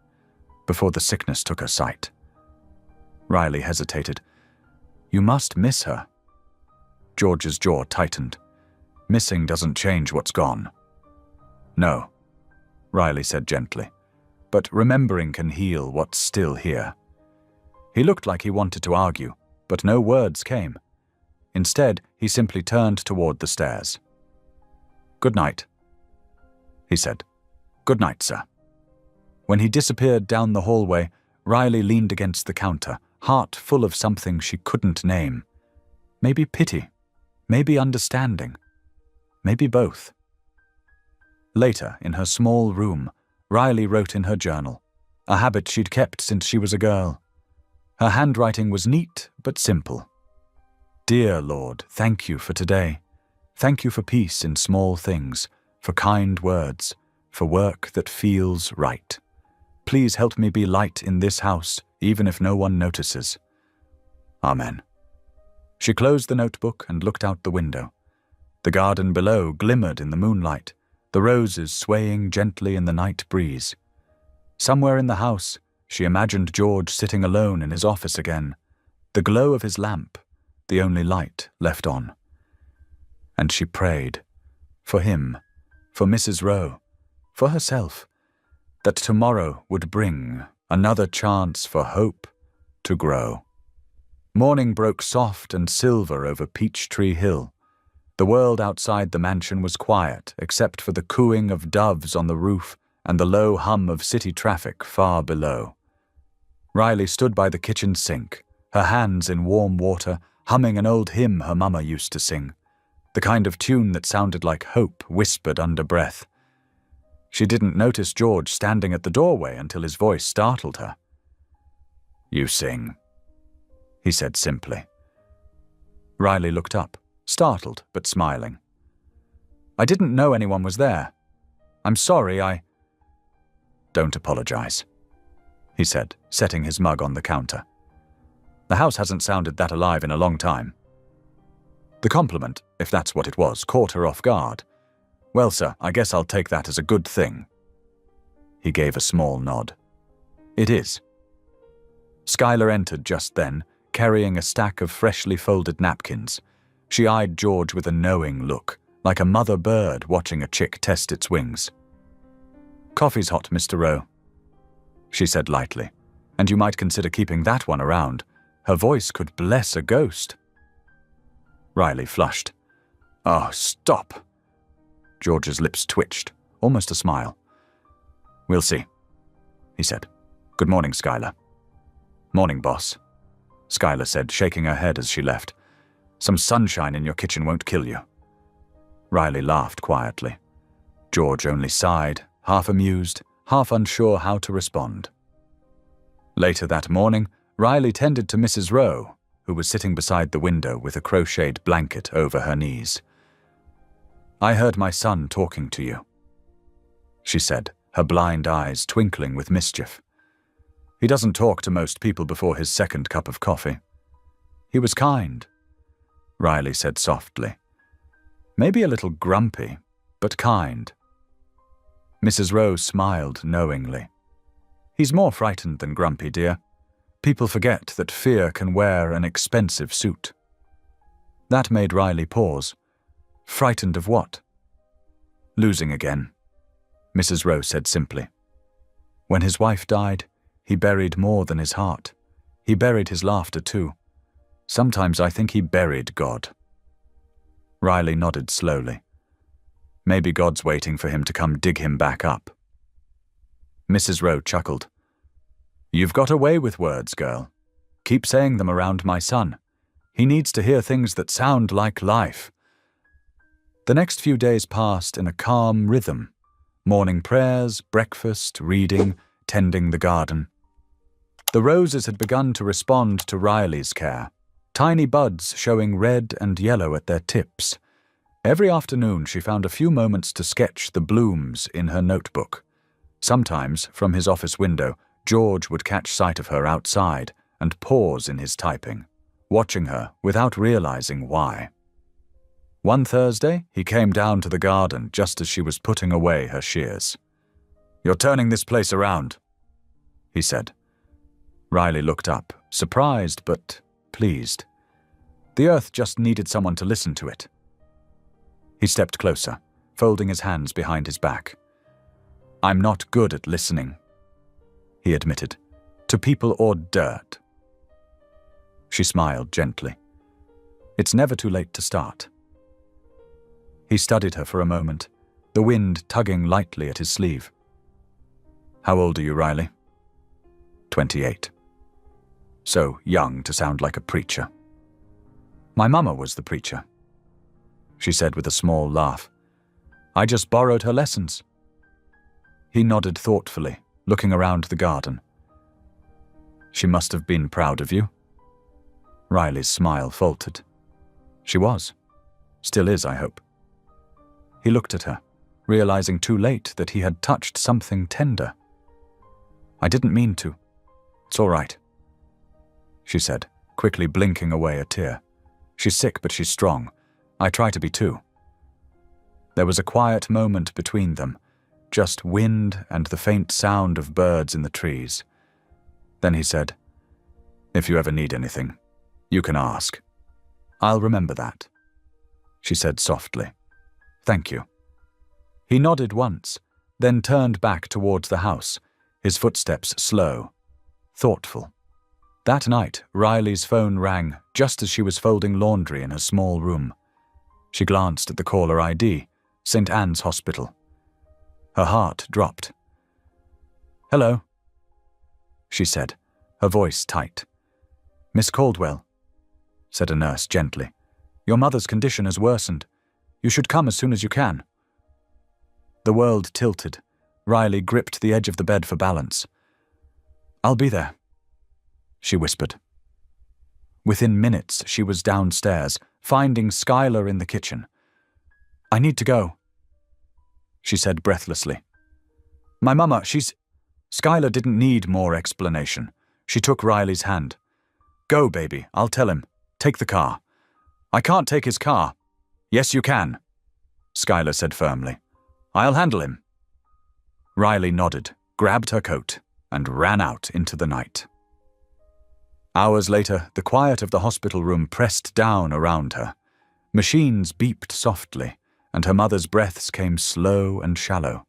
before the sickness took her sight. Riley hesitated. You must miss her. George's jaw tightened. Missing doesn't change what's gone. No, Riley said gently, but remembering can heal what's still here. He looked like he wanted to argue, but no words came. Instead, he simply turned toward the stairs. Good night, he said. Good night, sir. When he disappeared down the hallway, Riley leaned against the counter, heart full of something she couldn't name. Maybe pity, maybe understanding, maybe both. Later, in her small room, Riley wrote in her journal, a habit she'd kept since she was a girl. Her handwriting was neat but simple. Dear Lord, thank you for today. Thank you for peace in small things, for kind words, for work that feels right. Please help me be light in this house, even if no one notices. Amen. She closed the notebook and looked out the window. The garden below glimmered in the moonlight, the roses swaying gently in the night breeze. Somewhere in the house, she imagined George sitting alone in his office again, the glow of his lamp, the only light left on. And she prayed, for him, for Mrs. Rowe, for herself, that tomorrow would bring another chance for hope to grow. Morning broke soft and silver over Peachtree Hill. The world outside the mansion was quiet, except for the cooing of doves on the roof and the low hum of city traffic far below. Riley stood by the kitchen sink, her hands in warm water, humming an old hymn her mama used to sing, the kind of tune that sounded like hope whispered under breath. She didn't notice George standing at the doorway until his voice startled her. You sing, he said simply. Riley looked up, startled but smiling. I didn't know anyone was there. I'm sorry, Don't apologize, he said, setting his mug on the counter. The house hasn't sounded that alive in a long time. The compliment, if that's what it was, caught her off guard. Well, sir, I guess I'll take that as a good thing. He gave a small nod. It is. Schuyler entered just then, carrying a stack of freshly folded napkins. She eyed George with a knowing look, like a mother bird watching a chick test its wings. Coffee's hot, Mr. Rowe, she said lightly, and you might consider keeping that one around. Her voice could bless a ghost. Riley flushed. Oh, stop. George's lips twitched, almost a smile. We'll see, he said. Good morning, Schuyler. Morning, boss, Schuyler said, shaking her head as she left. Some sunshine in your kitchen won't kill you. Riley laughed quietly. George only sighed, half amused, half unsure how to respond. Later that morning, Riley tended to Mrs. Rowe, who was sitting beside the window with a crocheted blanket over her knees. I heard my son talking to you, she said, her blind eyes twinkling with mischief. He doesn't talk to most people before his second cup of coffee. He was kind, Riley said softly. Maybe a little grumpy, but kind. Mrs. Rowe smiled knowingly. He's more frightened than grumpy, dear. People forget that fear can wear an expensive suit. That made Riley pause. Frightened of what? Losing again, Mrs. Rowe said simply. When his wife died, he buried more than his heart. He buried his laughter too. Sometimes I think he buried God. Riley nodded slowly. Maybe God's waiting for him to come dig him back up. Mrs. Rowe chuckled. You've got a way with words, girl. Keep saying them around my son. He needs to hear things that sound like life. The next few days passed in a calm rhythm. Morning prayers, breakfast, reading, tending the garden. The roses had begun to respond to Riley's care, tiny buds showing red and yellow at their tips. Every afternoon she found a few moments to sketch the blooms in her notebook. Sometimes, from his office window, George would catch sight of her outside and pause in his typing, watching her without realizing why. One Thursday, he came down to the garden just as she was putting away her shears. You're turning this place around, he said. Riley looked up, surprised but pleased. The earth just needed someone to listen to it. He stepped closer, folding his hands behind his back. I'm not good at listening, he admitted, to people or dirt. She smiled gently. It's never too late to start. He studied her for a moment, the wind tugging lightly at his sleeve. How old are you, Riley? 28. So young to sound like a preacher. My mama was the preacher, she said with a small laugh. I just borrowed her lessons. He nodded thoughtfully, looking around the garden. She must have been proud of you. Riley's smile faltered. She was. Still is, I hope. He looked at her, realizing too late that he had touched something tender. I didn't mean to. It's all right, she said, quickly blinking away a tear. She's sick, but she's strong. I try to be too. There was a quiet moment between them, just wind and the faint sound of birds in the trees. Then he said, If you ever need anything, you can ask. I'll remember that, she said softly. Thank you. He nodded once, then turned back towards the house, his footsteps slow, thoughtful. That night, Riley's phone rang just as she was folding laundry in her small room. She glanced at the caller ID, St. Anne's Hospital. Her heart dropped. Hello, she said, her voice tight. Miss Caldwell, said a nurse gently. Your mother's condition has worsened. You should come as soon as you can. The world tilted. Riley gripped the edge of the bed for balance. I'll be there, she whispered. Within minutes, she was downstairs, finding Skylar in the kitchen. I need to go, she said breathlessly. My mama, Skylar didn't need more explanation. She took Riley's hand. Go, baby, I'll tell him. Take the car. I can't take his car. Yes, you can, Skylar said firmly. I'll handle him. Riley nodded, grabbed her coat, and ran out into the night. Hours later, the quiet of the hospital room pressed down around her. Machines beeped softly, and her mother's breaths came slow and shallow.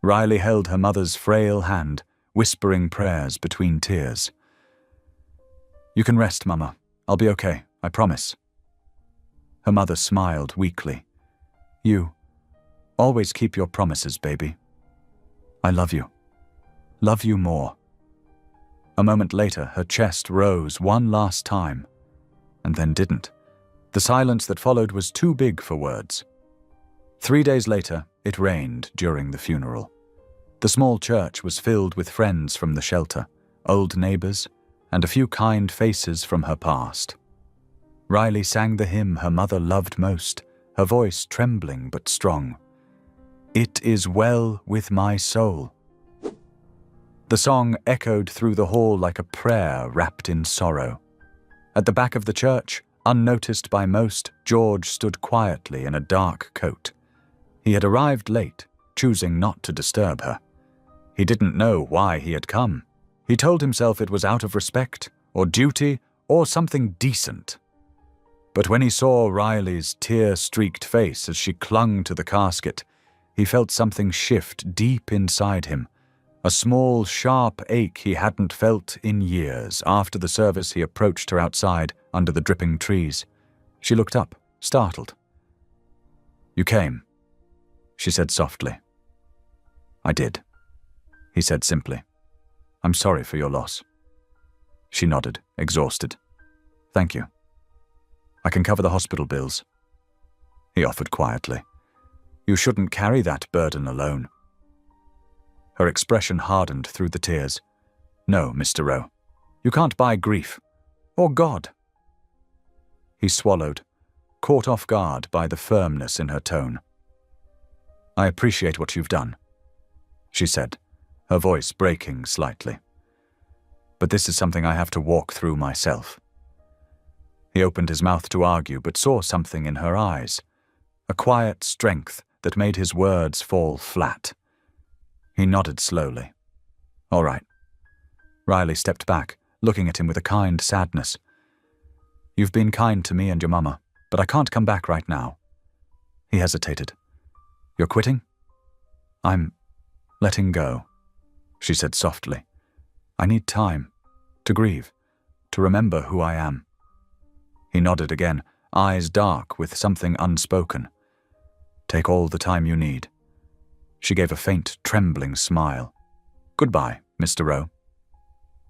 Riley held her mother's frail hand, whispering prayers between tears. You can rest, Mama. I'll be okay, I promise. Her mother smiled weakly. You always keep your promises, baby. I love you. Love you more. A moment later, her chest rose one last time, and then didn't. The silence that followed was too big for words. 3 days later, it rained during the funeral. The small church was filled with friends from the shelter, old neighbors, and a few kind faces from her past. Riley sang the hymn her mother loved most, her voice trembling but strong. "It is well with my soul." The song echoed through the hall like a prayer wrapped in sorrow. At the back of the church, unnoticed by most, George stood quietly in a dark coat. He had arrived late, choosing not to disturb her. He didn't know why he had come. He told himself it was out of respect, or duty, or something decent. But when he saw Riley's tear-streaked face as she clung to the casket, he felt something shift deep inside him, a small, sharp ache he hadn't felt in years. After the service, he approached her outside, under the dripping trees. She looked up, startled. "You came," she said softly. "I did," he said simply. "I'm sorry for your loss." She nodded, exhausted. "Thank you. I can cover the hospital bills," he offered quietly. "You shouldn't carry that burden alone." Her expression hardened through the tears. "No, Mr. Rowe. You can't buy grief. Or God." He swallowed, caught off guard by the firmness in her tone. "I appreciate what you've done," she said, her voice breaking slightly. "But this is something I have to walk through myself." He opened his mouth to argue, but saw something in her eyes, a quiet strength that made his words fall flat. He nodded slowly. "All right." Riley stepped back, looking at him with a kind sadness. "You've been kind to me and your mama, but I can't come back right now." He hesitated. "You're quitting?" "I'm letting go," she said softly. "I need time to grieve, to remember who I am." He nodded again, eyes dark with something unspoken. "Take all the time you need." She gave a faint, trembling smile. "Goodbye, Mr. Rowe."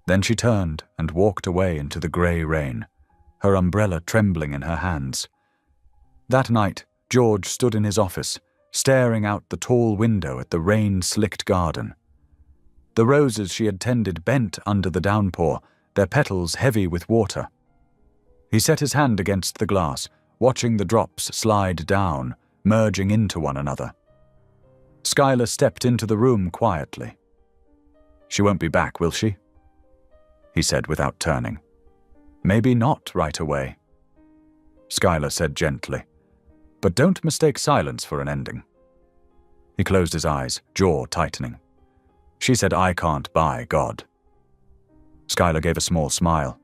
Then she turned and walked away into the grey rain, her umbrella trembling in her hands. That night, George stood in his office, staring out the tall window at the rain-slicked garden. The roses she had tended bent under the downpour, their petals heavy with water. He set his hand against the glass, watching the drops slide down, merging into one another. Skylar stepped into the room quietly. "She won't be back, will she?" he said without turning. "Maybe not right away," Skylar said gently. "But don't mistake silence for an ending." He closed his eyes, jaw tightening. "She said I can't buy God." Skylar gave a small smile.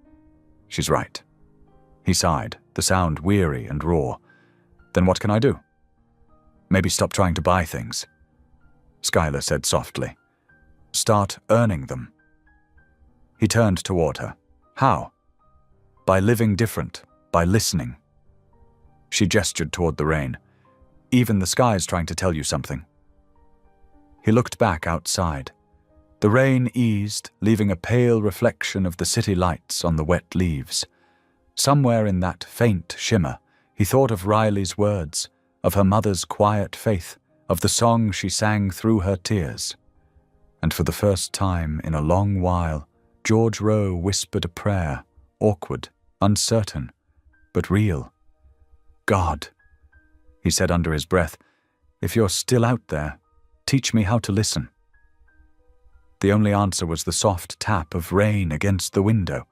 "She's right." He sighed, the sound weary and raw. "Then what can I do?" "Maybe stop trying to buy things," Skylar said softly. "Start earning them." He turned toward her. "How?" "By living different, by listening." She gestured toward the rain. "Even the sky's trying to tell you something." He looked back outside. The rain eased, leaving a pale reflection of the city lights on the wet leaves. Somewhere in that faint shimmer, he thought of Riley's words, of her mother's quiet faith, of the song she sang through her tears. And for the first time in a long while, George Rowe whispered a prayer, awkward, uncertain, but real. "God," he said under his breath, "if you're still out there, teach me how to listen." The only answer was the soft tap of rain against the window.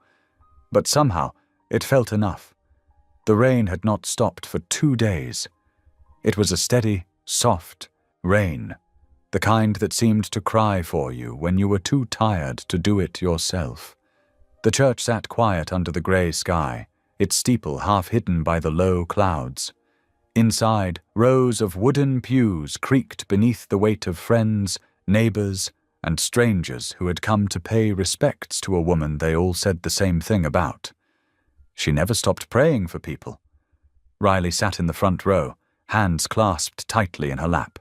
But somehow, it felt enough. The rain had not stopped for 2 days. It was a steady, soft rain, the kind that seemed to cry for you when you were too tired to do it yourself. The church sat quiet under the grey sky, its steeple half hidden by the low clouds. Inside, rows of wooden pews creaked beneath the weight of friends, neighbours, and strangers who had come to pay respects to a woman they all said the same thing about. She never stopped praying for people. Riley sat in the front row, hands clasped tightly in her lap.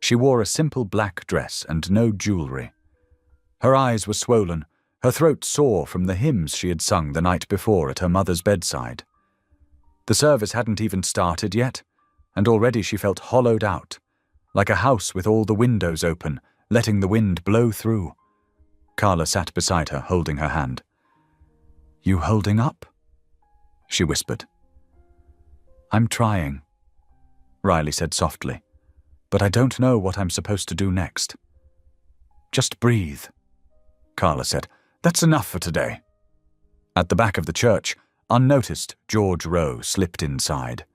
She wore a simple black dress and no jewellery. Her eyes were swollen, her throat sore from the hymns she had sung the night before at her mother's bedside. The service hadn't even started yet, and already she felt hollowed out, like a house with all the windows open, letting the wind blow through. Carla sat beside her, holding her hand. "You holding up?" she whispered. "I'm trying," Riley said softly. but I don't know what I'm supposed to do next." "Just breathe," Carla said. "That's enough for today." At the back of the church, unnoticed, George Rowe slipped inside.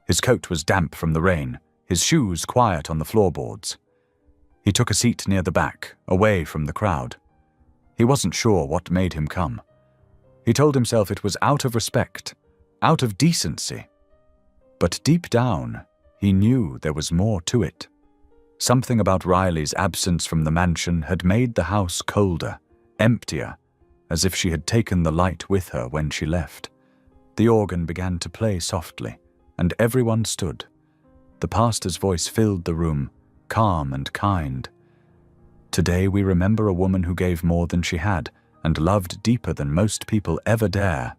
His coat was damp from the rain, his shoes quiet on the floorboards. He took a seat near the back, away from the crowd. He wasn't sure what made him come. He told himself it was out of respect, out of decency. But deep down, he knew there was more to it. Something about Riley's absence from the mansion had made the house colder, emptier, as if she had taken the light with her when she left. The organ began to play softly, and everyone stood. The pastor's voice filled the room, calm and kind. "Today we remember a woman who gave more than she had, and loved deeper than most people ever dare."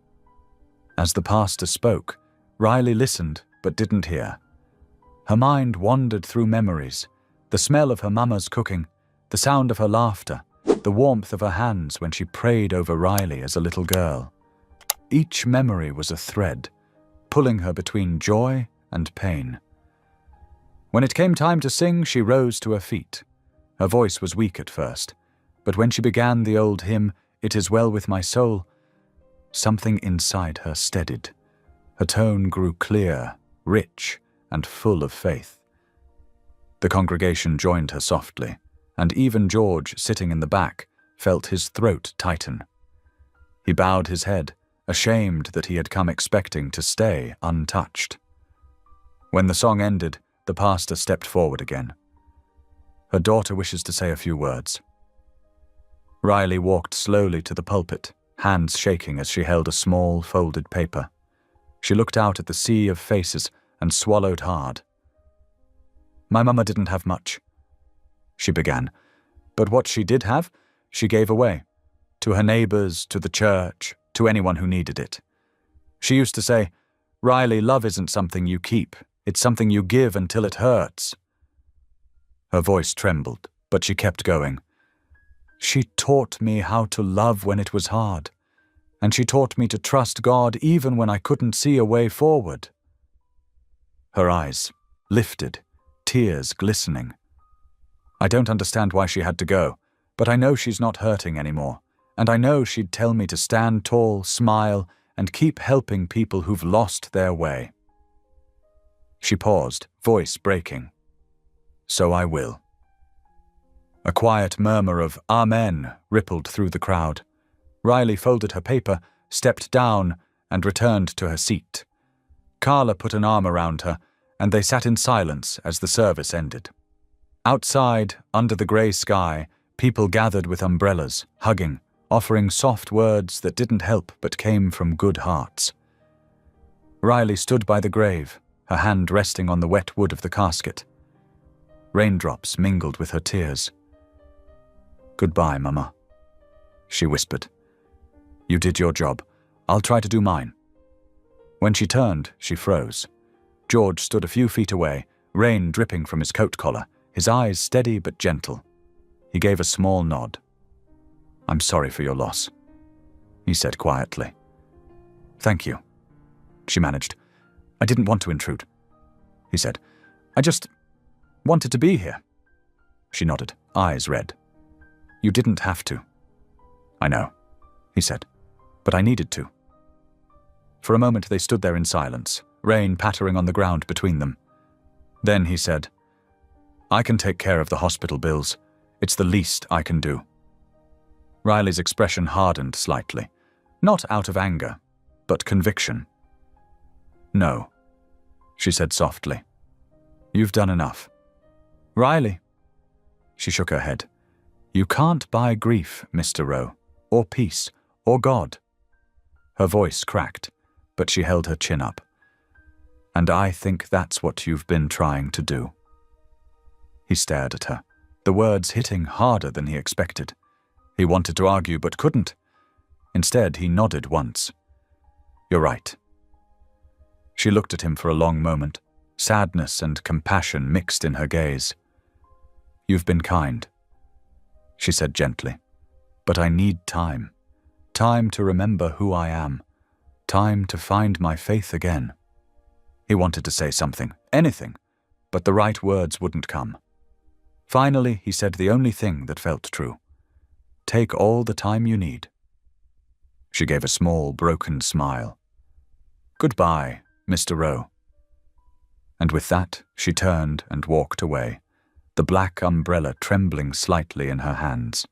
As the pastor spoke, Riley listened but didn't hear. Her mind wandered through memories, the smell of her mama's cooking, the sound of her laughter, the warmth of her hands when she prayed over Riley as a little girl. Each memory was a thread, pulling her between joy and pain. When it came time to sing, she rose to her feet. Her voice was weak at first, but when she began the old hymn, "It is well with my soul," something inside her steadied. Her tone grew clear, rich, and full of faith. The congregation joined her softly, and even George, sitting in the back, felt his throat tighten. He bowed his head, ashamed that he had come expecting to stay untouched. When the song ended, the pastor stepped forward again. "Her daughter wishes to say a few words." Riley walked slowly to the pulpit, hands shaking as she held a small, folded paper. She looked out at the sea of faces and swallowed hard. "My mama didn't have much," she began, "but what she did have, she gave away. To her neighbors, to the church, to anyone who needed it. She used to say, 'Riley, love isn't something you keep. It's something you give until it hurts.'" Her voice trembled, but she kept going. "She taught me how to love when it was hard, and she taught me to trust God even when I couldn't see a way forward." Her eyes lifted, tears glistening. "I don't understand why she had to go, but I know she's not hurting anymore, and I know she'd tell me to stand tall, smile, and keep helping people who've lost their way." She paused, voice breaking. "So I will." A quiet murmur of "Amen" rippled through the crowd. Riley folded her paper, stepped down, and returned to her seat. Carla put an arm around her, and they sat in silence as the service ended. Outside, under the grey sky, people gathered with umbrellas, hugging, offering soft words that didn't help but came from good hearts. Riley stood by the grave, her hand resting on the wet wood of the casket. Raindrops mingled with her tears. "Goodbye, Mama," she whispered. "You did your job. I'll try to do mine." When she turned, she froze. George stood a few feet away, rain dripping from his coat collar, his eyes steady but gentle. He gave a small nod. "I'm sorry for your loss," he said quietly. "Thank you," she managed. "I didn't want to intrude," he said. "I just wanted to be here." She nodded, eyes red. "You didn't have to." "I know," he said, "but I needed to." For a moment they stood there in silence, rain pattering on the ground between them. Then he said, "I can take care of the hospital bills. It's the least I can do." Riley's expression hardened slightly, not out of anger, but conviction. "No," she said softly. "You've done enough." "Riley," she shook her head. "You can't buy grief, Mr. Rowe, or peace, or God." Her voice cracked, but she held her chin up. "And I think that's what you've been trying to do." He stared at her, the words hitting harder than he expected. He wanted to argue but couldn't. Instead, he nodded once. "You're right." She looked at him for a long moment, sadness and compassion mixed in her gaze. "You've been kind," she said gently, "but I need time. Time to remember who I am. Time to find my faith again." He wanted to say something, anything, but the right words wouldn't come. Finally, he said the only thing that felt true. Take all the time you need. She gave a small, broken smile. Goodbye, Mr. Rowe. And with that, she turned and walked away, the black umbrella trembling slightly in her hands.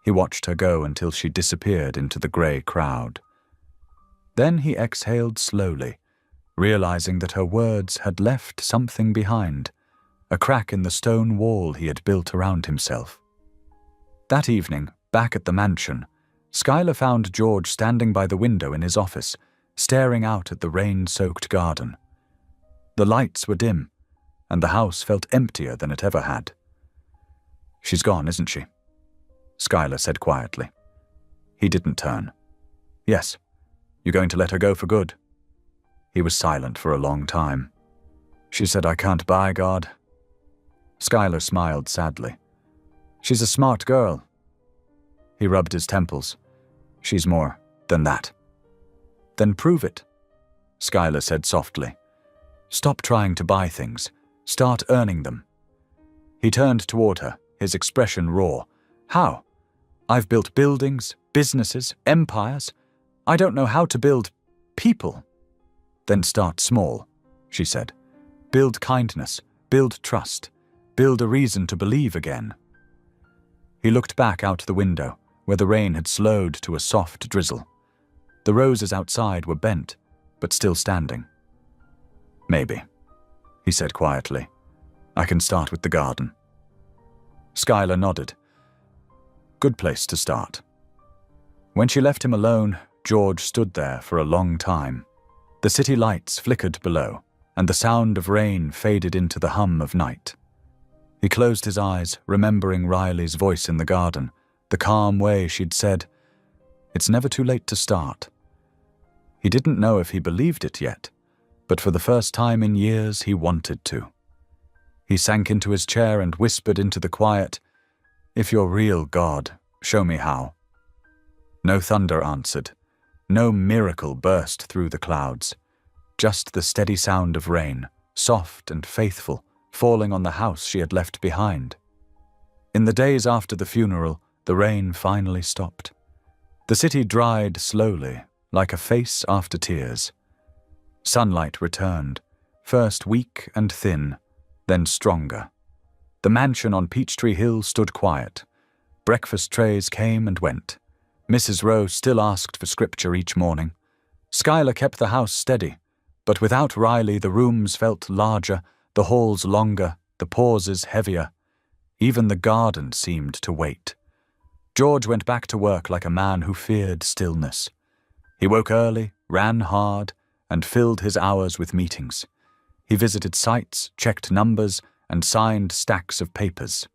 He watched her go until she disappeared into the grey crowd. Then he exhaled slowly, realizing that her words had left something behind, a crack in the stone wall he had built around himself. That evening, back at the mansion, Schuyler found George standing by the window in his office, staring out at the rain-soaked garden. The lights were dim, and the house felt emptier than it ever had. She's gone, isn't she? Schuyler said quietly. He didn't turn. Yes. You're going to let her go for good? He was silent for a long time. She said, I can't buy God. Schuyler smiled sadly. She's a smart girl. He rubbed his temples. She's more than that. Then prove it, Schuyler said softly. Stop trying to buy things. Start earning them. He turned toward her, his expression raw. How? I've built buildings, businesses, empires. I don't know how to build people. Then start small, she said. Build kindness, build trust, build a reason to believe again. He looked back out the window, where the rain had slowed to a soft drizzle. The roses outside were bent, but still standing. Maybe, he said quietly. I can start with the garden. Schuyler nodded. Good place to start. When she left him alone, George stood there for a long time. The city lights flickered below, and the sound of rain faded into the hum of night. He closed his eyes, remembering Riley's voice in the garden, the calm way she'd said, "It's never too late to start." He didn't know if he believed it yet, but for the first time in years he wanted to. He sank into his chair and whispered into the quiet, "If you're real, God, show me how." No thunder answered. No miracle burst through the clouds. Just the steady sound of rain, soft and faithful, falling on the house she had left behind. In the days after the funeral, the rain finally stopped. The city dried slowly, like a face after tears. Sunlight returned, first weak and thin, then stronger. The mansion on Peachtree Hill stood quiet. Breakfast trays came and went. Mrs. Rowe still asked for scripture each morning. Schuyler kept the house steady, but without Riley the rooms felt larger, the halls longer, the pauses heavier. Even the garden seemed to wait. George went back to work like a man who feared stillness. He woke early, ran hard, and filled his hours with meetings. He visited sites, checked numbers, and signed stacks of papers.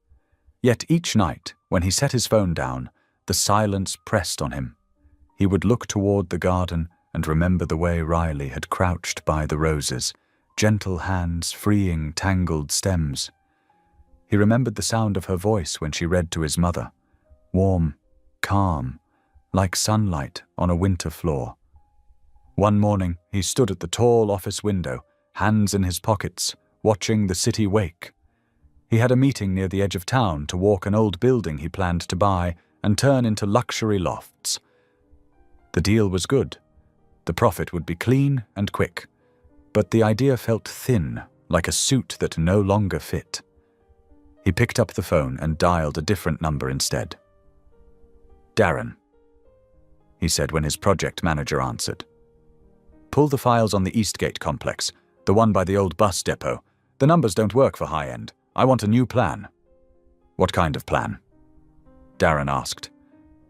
Yet each night, when he set his phone down, the silence pressed on him. He would look toward the garden and remember the way Riley had crouched by the roses, gentle hands freeing tangled stems. He remembered the sound of her voice when she read to his mother, warm, calm, like sunlight on a winter floor. One morning, he stood at the tall office window, hands in his pockets, watching the city wake. He had a meeting near the edge of town to walk an old building he planned to buy and turn into luxury lofts. The deal was good. The profit would be clean and quick. But the idea felt thin, like a suit that no longer fit. He picked up the phone and dialed a different number instead. "Darren," he said when his project manager answered. "Pull the files on the Eastgate complex, the one by the old bus depot. The numbers don't work for high-end. I want a new plan." "What kind of plan?" Darren asked.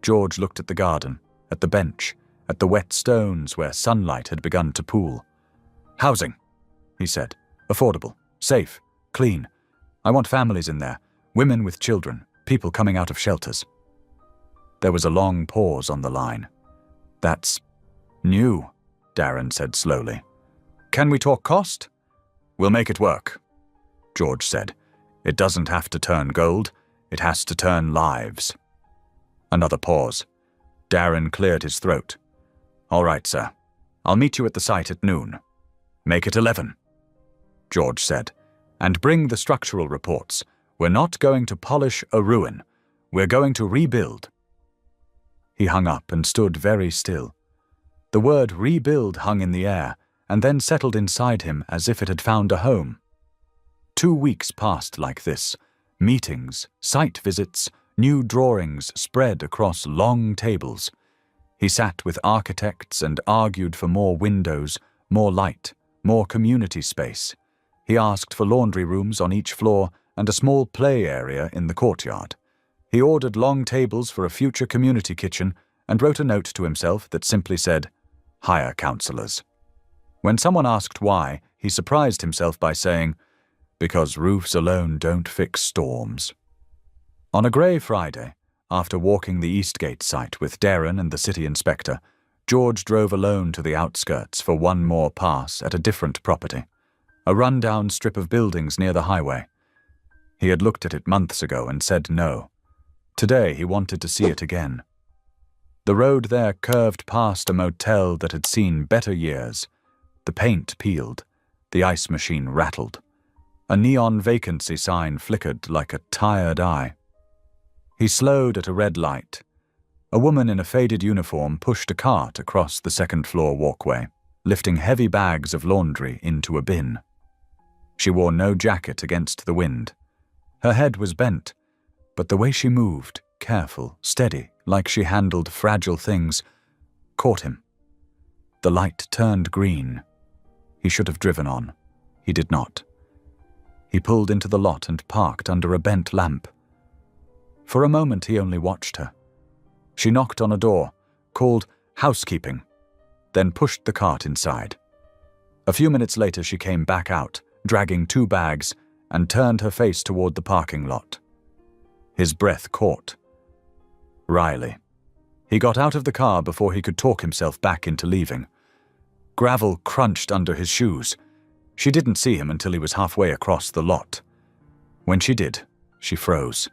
George looked at the garden, at the bench, at the wet stones where sunlight had begun to pool. "Housing," he said. "Affordable, safe, clean. I want families in there, women with children, people coming out of shelters." There was a long pause on the line. "That's new," Darren said slowly. "Can we talk cost?" "We'll make it work," George said. "It doesn't have to turn gold. It has to turn lives." Another pause. Darren cleared his throat. "All right, sir. I'll meet you at the site at noon." "Make it 11," George said, And bring the structural reports. We're not going to polish a ruin. We're going to rebuild." He hung up and stood very still. The word rebuild hung in the air and then settled inside him as if it had found a home. 2 weeks passed like this. Meetings, site visits, new drawings spread across long tables. He sat with architects and argued for more windows, more light, more community space. He asked for laundry rooms on each floor and a small play area in the courtyard. He ordered long tables for a future community kitchen and wrote a note to himself that simply said, "Hire councillors." When someone asked why, he surprised himself by saying, "Because roofs alone don't fix storms." On a grey Friday, after walking the Eastgate site with Darren and the city inspector, George drove alone to the outskirts for one more pass at a different property, a run-down strip of buildings near the highway. He had looked at it months ago and said no. Today he wanted to see it again. The road there curved past a motel that had seen better years. The paint peeled. The ice machine rattled. A neon vacancy sign flickered like a tired eye. He slowed at a red light. A woman in a faded uniform pushed a cart across the second-floor walkway, lifting heavy bags of laundry into a bin. She wore no jacket against the wind. Her head was bent, but the way she moved, careful, steady, like she handled fragile things, caught him. The light turned green. He should have driven on. He did not. He pulled into the lot and parked under a bent lamp. For a moment he only watched her. She knocked on a door, called housekeeping, then pushed the cart inside. A few minutes later she came back out, dragging 2 bags, and turned her face toward the parking lot. His breath caught. Riley. He got out of the car before he could talk himself back into leaving. Gravel crunched under his shoes. She didn't see him until he was halfway across the lot. When she did, she froze.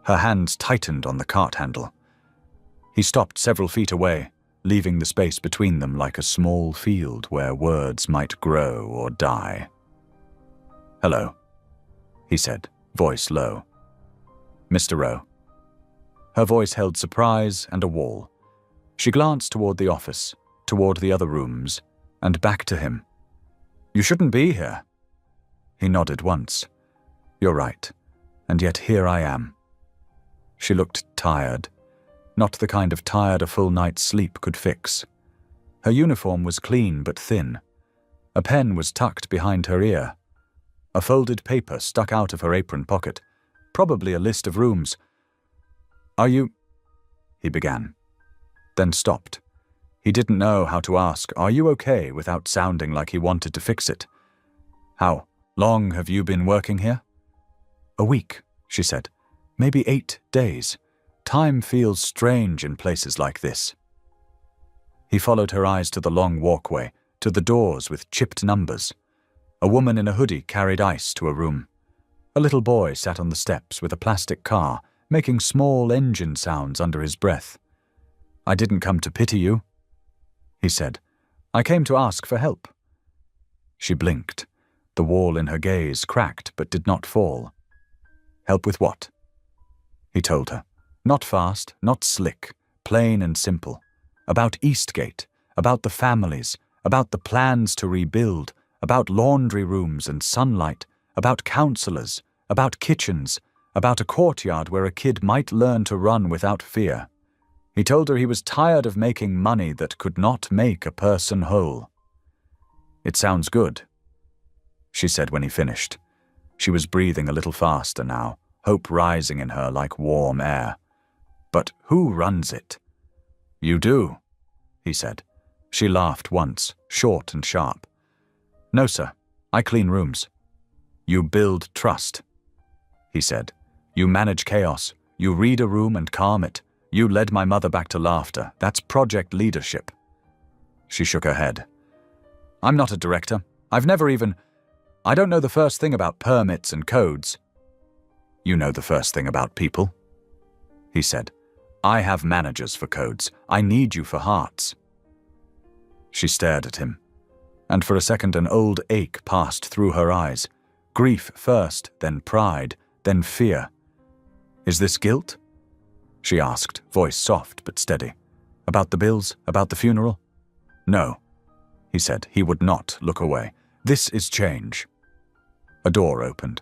Her hands tightened on the cart handle. He stopped several feet away, leaving the space between them like a small field where words might grow or die. "Hello," he said, voice low. "Mr. Rowe." Her voice held surprise and a wall. She glanced toward the office, toward the other rooms, and back to him. "You shouldn't be here." He nodded once. "You're right, and yet here I am." She looked tired, not the kind of tired a full night's sleep could fix. Her uniform was clean but thin. A pen was tucked behind her ear. A folded paper stuck out of her apron pocket, probably a list of rooms. "Are you—" he began, then stopped. He didn't know how to ask, "Are you okay?" without sounding like he wanted to fix it. "How long have you been working here?" "A week," she said. "Maybe 8 days. Time feels strange in places like this." He followed her eyes to the long walkway, to the doors with chipped numbers. A woman in a hoodie carried ice to a room. A little boy sat on the steps with a plastic car, making small engine sounds under his breath. "I didn't come to pity you," he said. "I came to ask for help." She blinked. The wall in her gaze cracked but did not fall. "Help with what?" He told her. Not fast, not slick, plain and simple. About Eastgate, about the families, about the plans to rebuild, about laundry rooms and sunlight, about councillors, about kitchens, about a courtyard where a kid might learn to run without fear. He told her he was tired of making money that could not make a person whole. "It sounds good," she said when he finished. She was breathing a little faster now, hope rising in her like warm air. "But who runs it?" "You do," he said. She laughed once, short and sharp. "No, sir. I clean rooms." "You build trust," he said. "You manage chaos. You read a room and calm it. You led my mother back to laughter. That's project leadership." She shook her head. "I'm not a director. I don't know the first thing about permits and codes." "You know the first thing about people," he said. "I have managers for codes. I need you for hearts." She stared at him, and for a second an old ache passed through her eyes. Grief first, then pride, then fear. "Is this guilt?" she asked, voice soft but steady. "About the bills? About the funeral?" "No," he said. He would not look away. "This is change." A door opened.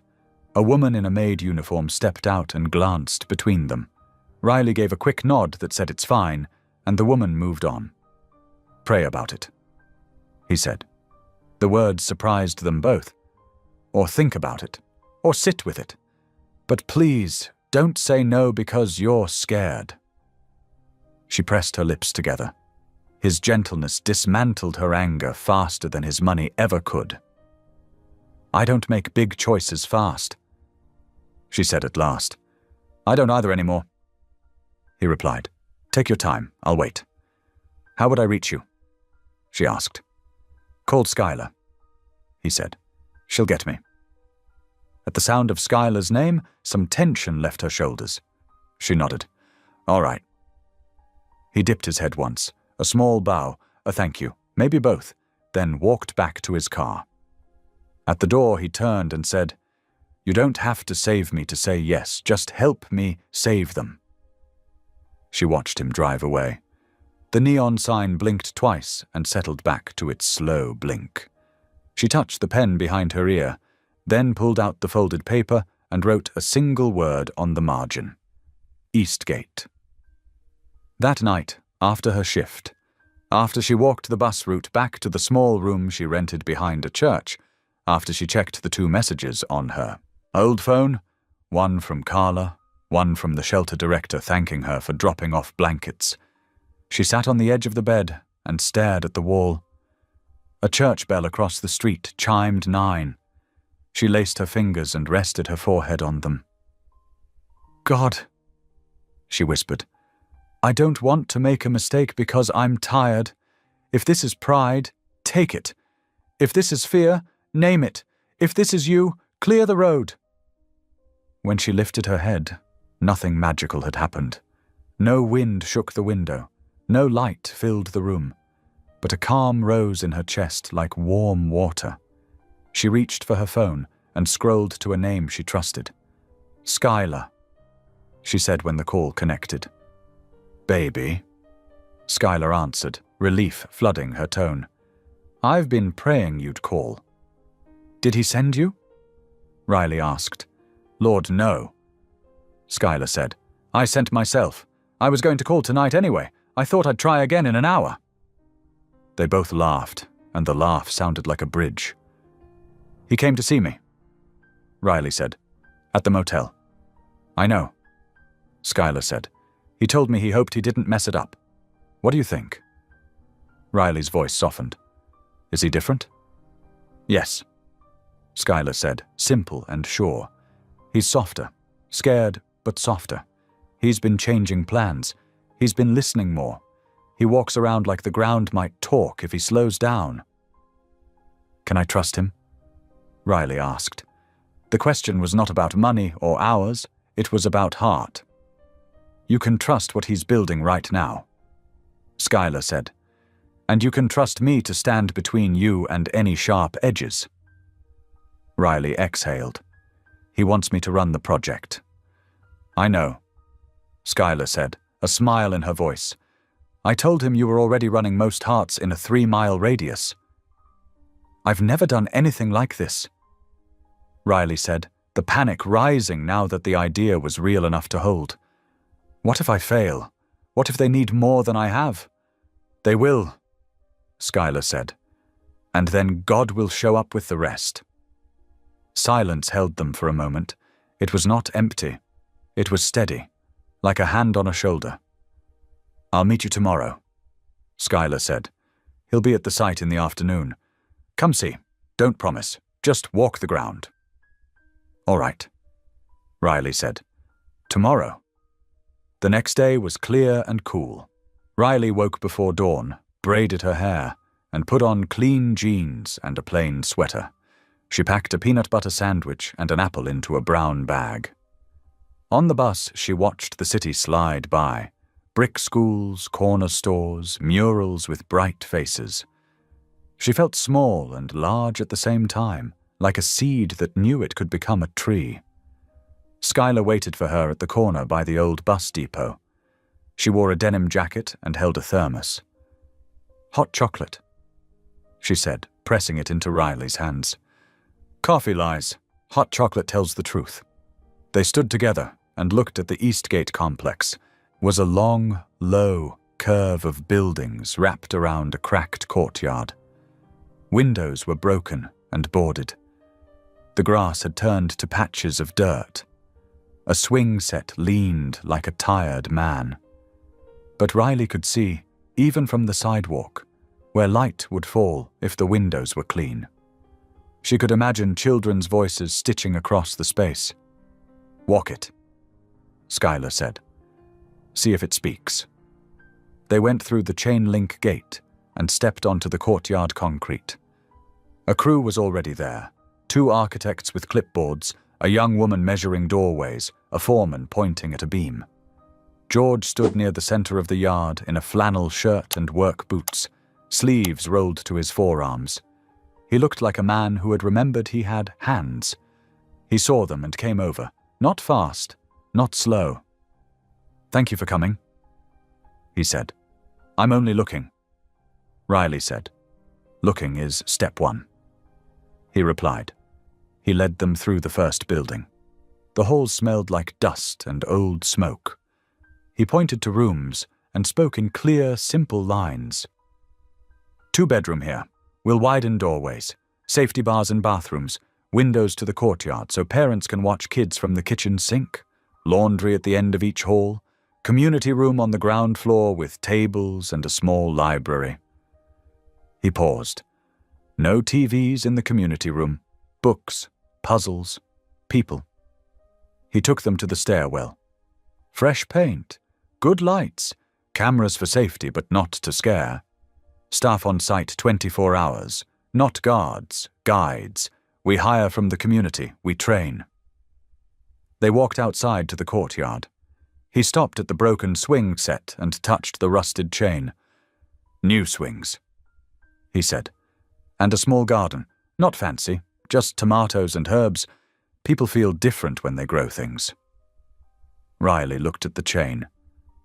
A woman in a maid uniform stepped out and glanced between them. Riley gave a quick nod that said it's fine, and the woman moved on. "Pray about it," he said. The words surprised them both. "Or think about it. Or sit with it. But please, don't say no because you're scared." She pressed her lips together. His gentleness dismantled her anger faster than his money ever could. "I don't make big choices fast," she said at last. "I don't either anymore," he replied. "Take your time, I'll wait." "How would I reach you?" she asked. "Called Skylar," he said. "She'll get me." At the sound of Skylar's name, some tension left her shoulders. She nodded. "All right." He dipped his head once, a small bow, a thank you, maybe both, then walked back to his car. At the door he turned and said, "You don't have to save me to say yes, just help me save them." She watched him drive away. The neon sign blinked twice and settled back to its slow blink. She touched the pen behind her ear, then pulled out the folded paper and wrote a single word on the margin. Eastgate. That night, after her shift, after she walked the bus route back to the small room she rented behind a church, after she checked the 2 messages on her old phone, one from Carla, one from the shelter director thanking her for dropping off blankets, she sat on the edge of the bed and stared at the wall. A church bell across the street chimed 9. She laced her fingers and rested her forehead on them. "God," she whispered, "I don't want to make a mistake because I'm tired. If this is pride, take it. If this is fear, name it. If this is you, clear the road." When she lifted her head, nothing magical had happened. No wind shook the window. No light filled the room. But a calm rose in her chest like warm water. She reached for her phone and scrolled to a name she trusted. "Skylar," she said when the call connected. "Baby," Skylar answered, relief flooding her tone. "I've been praying you'd call." "Did he send you?" Riley asked. "Lord, no," Skylar said. "I sent myself. I was going to call tonight anyway. I thought I'd try again in an hour." They both laughed, and the laugh sounded like a bridge. "He came to see me," Riley said. "At the motel." "I know," Skylar said. "He told me he hoped he didn't mess it up. What do you think?" Riley's voice softened. "Is he different?" "Yes," Skylar said, simple and sure. "He's softer, scared but softer. He's been changing plans. He's been listening more. He walks around like the ground might talk if he slows down." "Can I trust him?" Riley asked. The question was not about money or hours, it was about heart. "You can trust what he's building right now," Skylar said. "And you can trust me to stand between you and any sharp edges." Riley exhaled. "He wants me to run the project." "I know," Skylar said, a smile in her voice. "I told him you were already running most hearts in a 3-mile radius." "I've never done anything like this," Riley said, the panic rising now that the idea was real enough to hold. "What if I fail? What if they need more than I have?" "They will," Skylar said. "And then God will show up with the rest." Silence held them for a moment. It was not empty. It was steady, like a hand on a shoulder. "I'll meet you tomorrow," Skylar said. "He'll be at the site in the afternoon. Come see. Don't promise. Just walk the ground." "All right," Riley said. "Tomorrow." The next day was clear and cool. Riley woke before dawn, braided her hair, and put on clean jeans and a plain sweater. She packed a peanut butter sandwich and an apple into a brown bag. On the bus, she watched the city slide by. Brick schools, corner stores, murals with bright faces. She felt small and large at the same time, like a seed that knew it could become a tree. Skylar waited for her at the corner by the old bus depot. She wore a denim jacket and held a thermos. "Hot chocolate," she said, pressing it into Riley's hands. "Coffee lies. Hot chocolate tells the truth." They stood together and looked at the Eastgate complex. It was a long, low curve of buildings wrapped around a cracked courtyard. Windows were broken and boarded. The grass had turned to patches of dirt. A swing set leaned like a tired man. But Riley could see, even from the sidewalk, where light would fall if the windows were clean. She could imagine children's voices stitching across the space. "Walk it," Skylar said. "See if it speaks." They went through the chain-link gate and stepped onto the courtyard concrete. A crew was already there, 2 architects with clipboards, a young woman measuring doorways, a foreman pointing at a beam. George stood near the center of the yard in a flannel shirt and work boots, sleeves rolled to his forearms. He looked like a man who had remembered he had hands. He saw them and came over, not fast, not slow. "Thank you for coming," he said. "I'm only looking," Riley said. "Looking is step 1. He replied. He led them through the first building. The hall smelled like dust and old smoke. He pointed to rooms and spoke in clear, simple lines. 2-bedroom here. We'll widen doorways, safety bars and bathrooms, windows to the courtyard so parents can watch kids from the kitchen sink, laundry at the end of each hall, community room on the ground floor with tables and a small library." He paused. No TVs in the community room, books, puzzles, people. He took them to the stairwell. Fresh paint, good lights, cameras for safety but not to scare. Staff on site 24 hours, not guards, guides. We hire from the community, we train. They walked outside to the courtyard. He stopped at the broken swing set and touched the rusted chain. "New swings," he said. "And a small garden, not fancy, just tomatoes and herbs. People feel different when they grow things." Riley looked at the chain.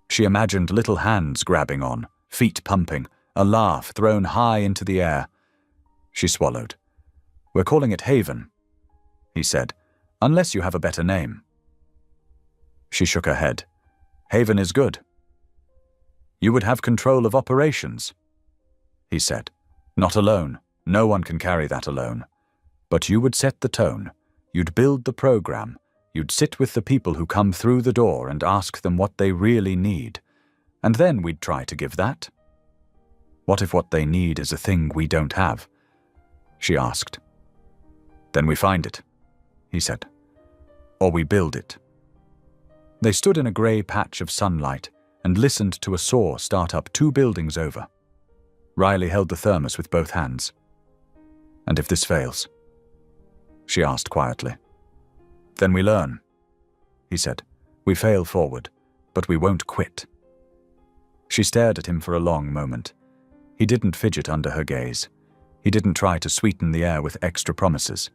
She imagined little hands grabbing on, feet pumping, a laugh thrown high into the air. She swallowed. "We're calling it Haven," he said, "unless you have a better name." She shook her head. "Haven is good." "You would have control of operations," he said. "Not alone. No one can carry that alone. But you would set the tone. You'd build the program. You'd sit with the people who come through the door and ask them what they really need. And then we'd try to give that." "What if what they need is a thing we don't have?" she asked. "Then we find it," he said. "Or we build it." They stood in a grey patch of sunlight and listened to a saw start up 2 buildings over. Riley held the thermos with both hands. "And if this fails?" she asked quietly. "Then we learn," he said. "We fail forward, but we won't quit." She stared at him for a long moment. He didn't fidget under her gaze. He didn't try to sweeten the air with extra promises.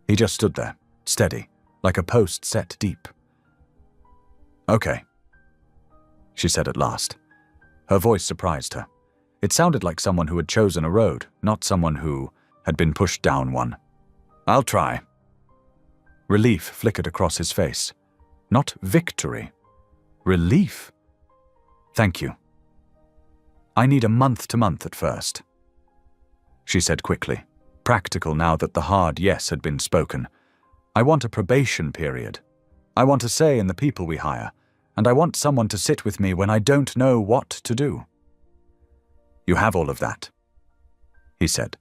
He just stood there, steady, like a post set deep. "Okay," she said at last. Her voice surprised her. It sounded like someone who had chosen a road, not someone who had been pushed down one. "I'll try." Relief flickered across his face. Not victory. Relief. "Thank you. I need a month-to-month at first," she said quickly, practical now that the hard yes had been spoken. "I want a probation period. I want a say in the people we hire, and I want someone to sit with me when I don't know what to do." "You have all of that," he said.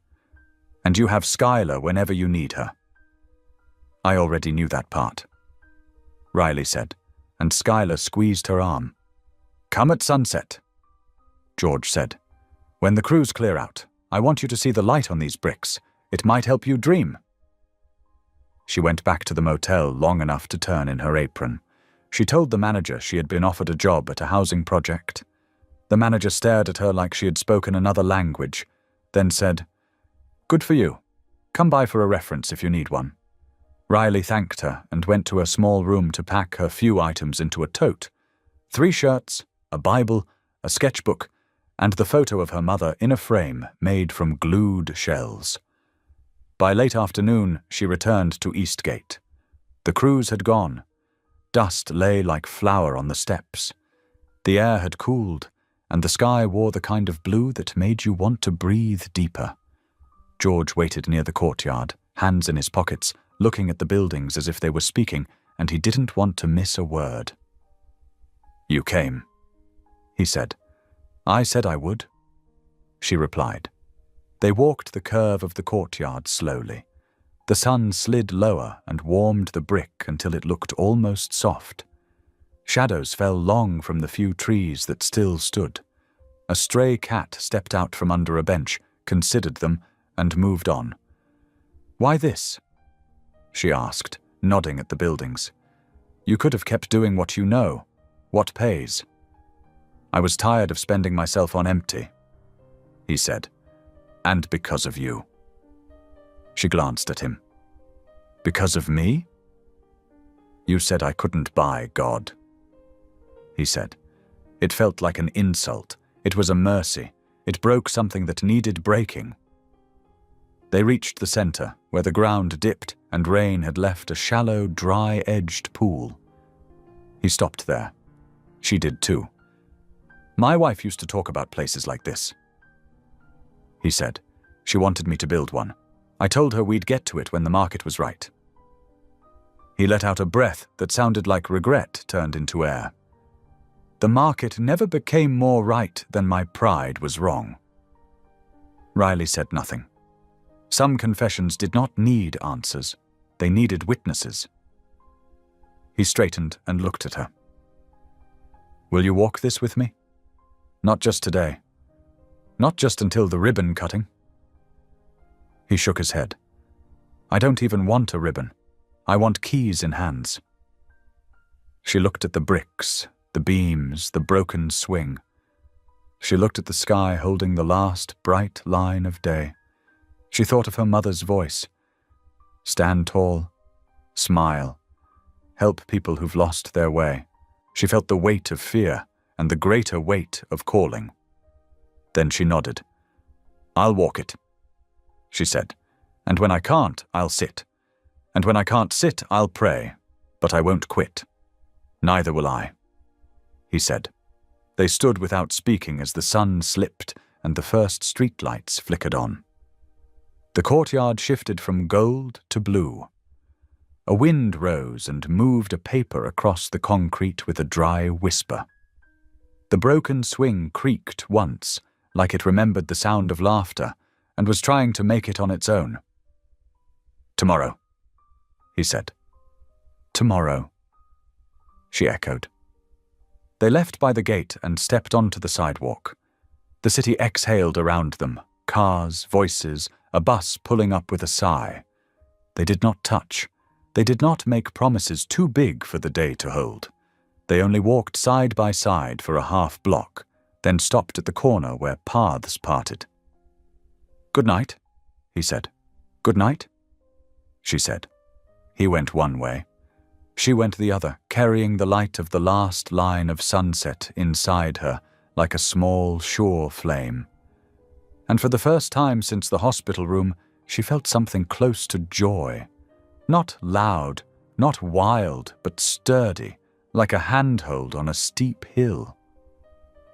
"And you have Skylar whenever you need her." "I already knew that part," Riley said, and Skylar squeezed her arm. "Come at sunset," George said. "When the crews clear out, I want you to see the light on these bricks. It might help you dream." She went back to the motel long enough to turn in her apron. She told the manager she had been offered a job at a housing project. The manager stared at her like she had spoken another language, then said, "Good for you. Come by for a reference if you need one." Riley thanked her and went to a small room to pack her few items into a tote. 3 shirts, a Bible, a sketchbook, and the photo of her mother in a frame made from glued shells. By late afternoon, she returned to Eastgate. The crews had gone. Dust lay like flour on the steps. The air had cooled, and the sky wore the kind of blue that made you want to breathe deeper. George waited near the courtyard, hands in his pockets, looking at the buildings as if they were speaking, and he didn't want to miss a word. "You came," he said. "I said I would," she replied. They walked the curve of the courtyard slowly. The sun slid lower and warmed the brick until it looked almost soft. Shadows fell long from the few trees that still stood. A stray cat stepped out from under a bench, considered them, and moved on. "Why this?" she asked, nodding at the buildings. "You could have kept doing what you know. What pays?" "I was tired of spending myself on empty," he said. "And because of you." She glanced at him. "Because of me?" "You said I couldn't buy God," he said. It felt like an insult. It was a mercy. It broke something that needed breaking. They reached the center, where the ground dipped and rain had left a shallow, dry-edged pool. He stopped there. She did too. "My wife used to talk about places like this," he said. "She wanted me to build one. I told her we'd get to it when the market was right." He let out a breath that sounded like regret turned into air. "The market never became more right than my pride was wrong." Riley said nothing. Some confessions did not need answers. They needed witnesses. He straightened and looked at her. "Will you walk this with me? Not just today. Not just until the ribbon cutting." He shook his head. "I don't even want a ribbon. I want keys in hands." She looked at the bricks, the beams, the broken swing. She looked at the sky holding the last bright line of day. She thought of her mother's voice. Stand tall, smile, help people who've lost their way. She felt the weight of fear and the greater weight of calling. Then she nodded. "I'll walk it," she said. "And when I can't, I'll sit. And when I can't sit, I'll pray. But I won't quit. Neither will I," he said. They stood without speaking as the sun slipped and the first streetlights flickered on. The courtyard shifted from gold to blue. A wind rose and moved a paper across the concrete with a dry whisper. The broken swing creaked once, like it remembered the sound of laughter, and was trying to make it on its own. "Tomorrow," he said. "Tomorrow," she echoed. They left by the gate and stepped onto the sidewalk. The city exhaled around them, cars, voices, a bus pulling up with a sigh. They did not touch. They did not make promises too big for the day to hold. They only walked side by side for a half block, then stopped at the corner where paths parted. "Good night," he said. "Good night," she said. He went one way. She went the other, carrying the light of the last line of sunset inside her like a small, sure flame. And for the first time since the hospital room, she felt something close to joy. Not loud, not wild, but sturdy, like a handhold on a steep hill.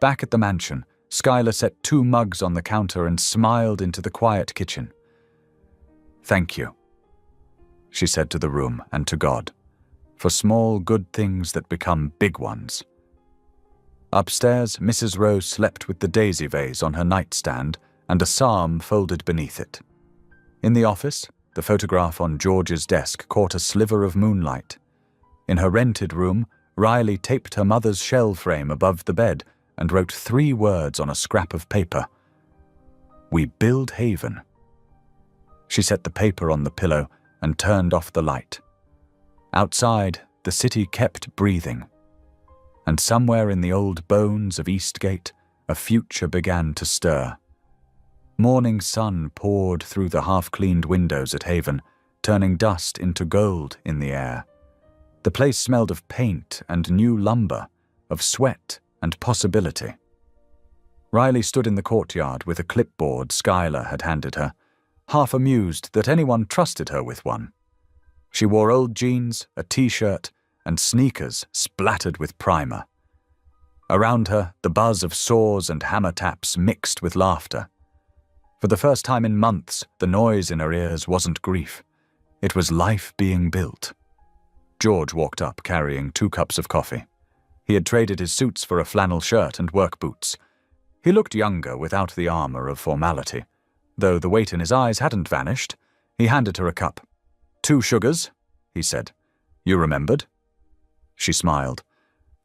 Back at the mansion, Skylar set 2 mugs on the counter and smiled into the quiet kitchen. "Thank you," she said to the room and to God, "for small good things that become big ones." Upstairs, Mrs. Rose slept with the daisy vase on her nightstand and a psalm folded beneath it. In the office, the photograph on George's desk caught a sliver of moonlight. In her rented room, Riley taped her mother's shell frame above the bed and wrote 3 words on a scrap of paper. "We build Haven." She set the paper on the pillow and turned off the light. Outside, the city kept breathing. And somewhere in the old bones of Eastgate, a future began to stir. Morning sun poured through the half-cleaned windows at Haven, turning dust into gold in the air. The place smelled of paint and new lumber, of sweat and possibility. Riley stood in the courtyard with a clipboard Skylar had handed her, half amused that anyone trusted her with one. She wore old jeans, a t-shirt, and sneakers splattered with primer. Around her, the buzz of saws and hammer taps mixed with laughter. For the first time in months, the noise in her ears wasn't grief. It was life being built. George walked up carrying 2 cups of coffee. He had traded his suits for a flannel shirt and work boots. He looked younger without the armor of formality. Though the weight in his eyes hadn't vanished, he handed her a cup. 2 sugars, he said. You remembered? She smiled.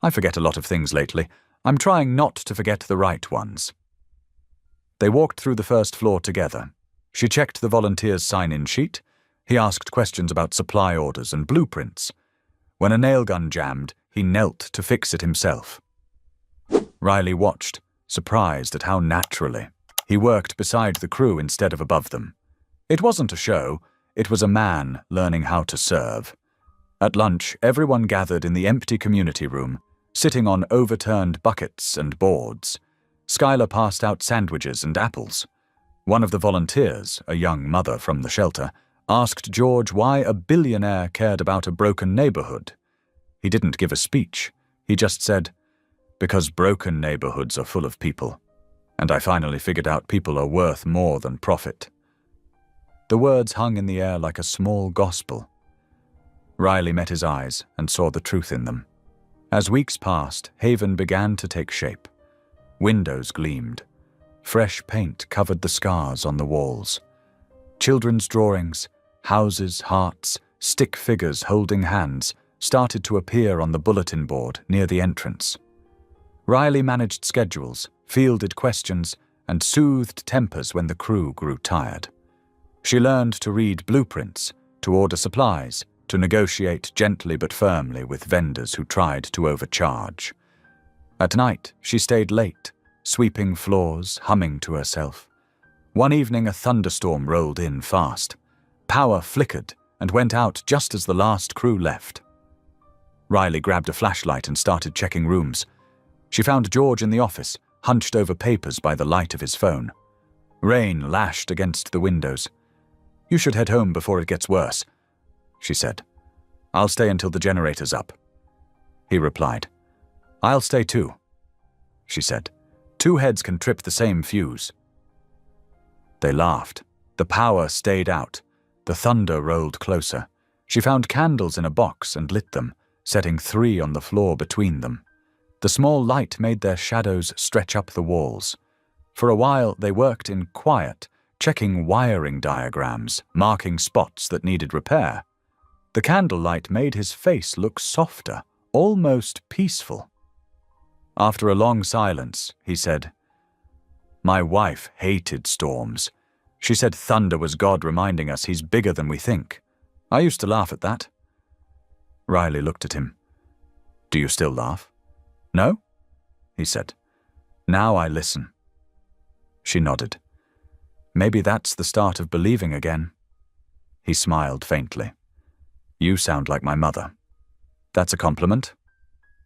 I forget a lot of things lately. I'm trying not to forget the right ones. They walked through the first floor together. She checked the volunteers' sign-in sheet. He asked questions about supply orders and blueprints. When a nail gun jammed, he knelt to fix it himself. Riley watched, surprised at how naturally. He worked beside the crew instead of above them. It wasn't a show, it was a man learning how to serve. At lunch, everyone gathered in the empty community room, sitting on overturned buckets and boards. Skylar passed out sandwiches and apples. One of the volunteers, a young mother from the shelter, asked George why a billionaire cared about a broken neighborhood. He didn't give a speech. He just said, "Because broken neighborhoods are full of people. And I finally figured out people are worth more than profit." The words hung in the air like a small gospel. Riley met his eyes and saw the truth in them. As weeks passed, Haven began to take shape. Windows gleamed. Fresh paint covered the scars on the walls. Children's drawings, houses, hearts, stick figures holding hands started to appear on the bulletin board near the entrance. Riley managed schedules, fielded questions, and soothed tempers when the crew grew tired. She learned to read blueprints, to order supplies, to negotiate gently but firmly with vendors who tried to overcharge. At night, she stayed late, sweeping floors, humming to herself. One evening, a thunderstorm rolled in fast. Power flickered and went out just as the last crew left. Riley grabbed a flashlight and started checking rooms. She found George in the office, hunched over papers by the light of his phone. Rain lashed against the windows. "You should head home before it gets worse," she said. "I'll stay until the generator's up." He replied. "I'll stay too," she said. "2 heads can trip the same fuse." They laughed. The power stayed out. The thunder rolled closer. She found candles in a box and lit them, setting 3 on the floor between them. The small light made their shadows stretch up the walls. For a while they worked in quiet, checking wiring diagrams, marking spots that needed repair. The candlelight made his face look softer, almost peaceful. After a long silence, he said, "My wife hated storms. She said thunder was God reminding us he's bigger than we think. I used to laugh at that." Riley looked at him. "Do you still laugh?" "No?" he said. "Now I listen." She nodded. "Maybe that's the start of believing again." He smiled faintly. "You sound like my mother." "That's a compliment,"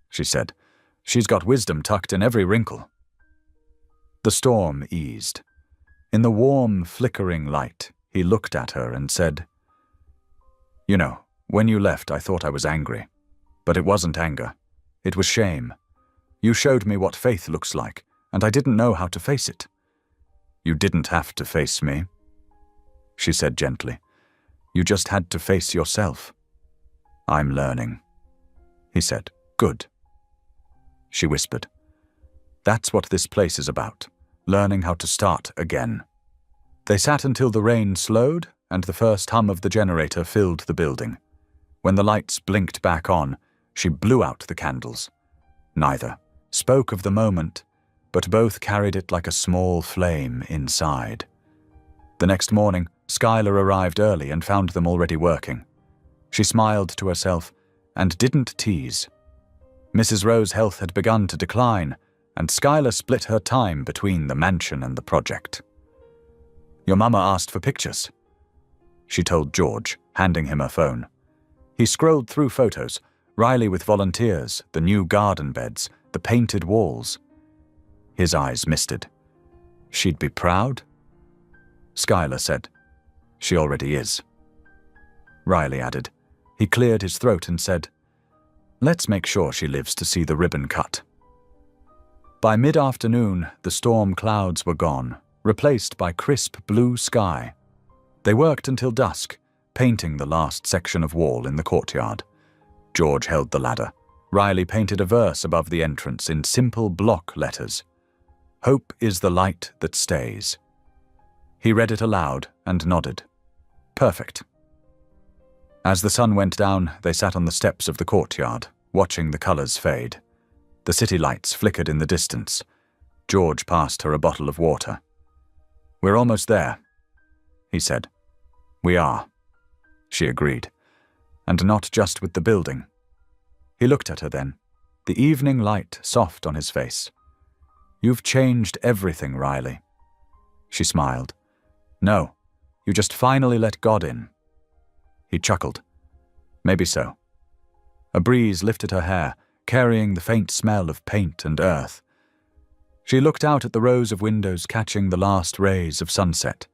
she said. "She's got wisdom tucked in every wrinkle." The storm eased. In the warm, flickering light, he looked at her and said, "You know, when you left, I thought I was angry. But it wasn't anger. It was shame. You showed me what faith looks like, and I didn't know how to face it." "You didn't have to face me," she said gently. "You just had to face yourself." "I'm learning," he said. "Good." She whispered, "That's what this place is about, learning how to start again." They sat until the rain slowed and the first hum of the generator filled the building. When the lights blinked back on, she blew out the candles. Neither spoke of the moment, but both carried it like a small flame inside. The next morning, Skylar arrived early and found them already working. She smiled to herself and didn't tease. Mrs. Rowe's health had begun to decline, and Skylar split her time between the mansion and the project. Your mama asked for pictures," she told George, handing him her phone. He scrolled through photos, Riley with volunteers, the new garden beds, the painted walls. His eyes misted. She'd be proud? Skylar said, "She already is." Riley added. He cleared his throat and said, "Let's make sure she lives to see the ribbon cut." By mid-afternoon, the storm clouds were gone, replaced by crisp blue sky. They worked until dusk, painting the last section of wall in the courtyard. George held the ladder. Riley painted a verse above the entrance in simple block letters. "Hope is the light that stays." He read it aloud and nodded. Perfect. As the sun went down, they sat on the steps of the courtyard, watching the colors fade. The city lights flickered in the distance. George passed her a bottle of water. "We're almost there," he said. "We are," she agreed. "And not just with the building." He looked at her then, the evening light soft on his face. "You've changed everything, Riley." She smiled. "No, you just finally let God in." He chuckled. "Maybe so." A breeze lifted her hair, carrying the faint smell of paint and earth. She looked out at the rows of windows catching the last rays of sunset.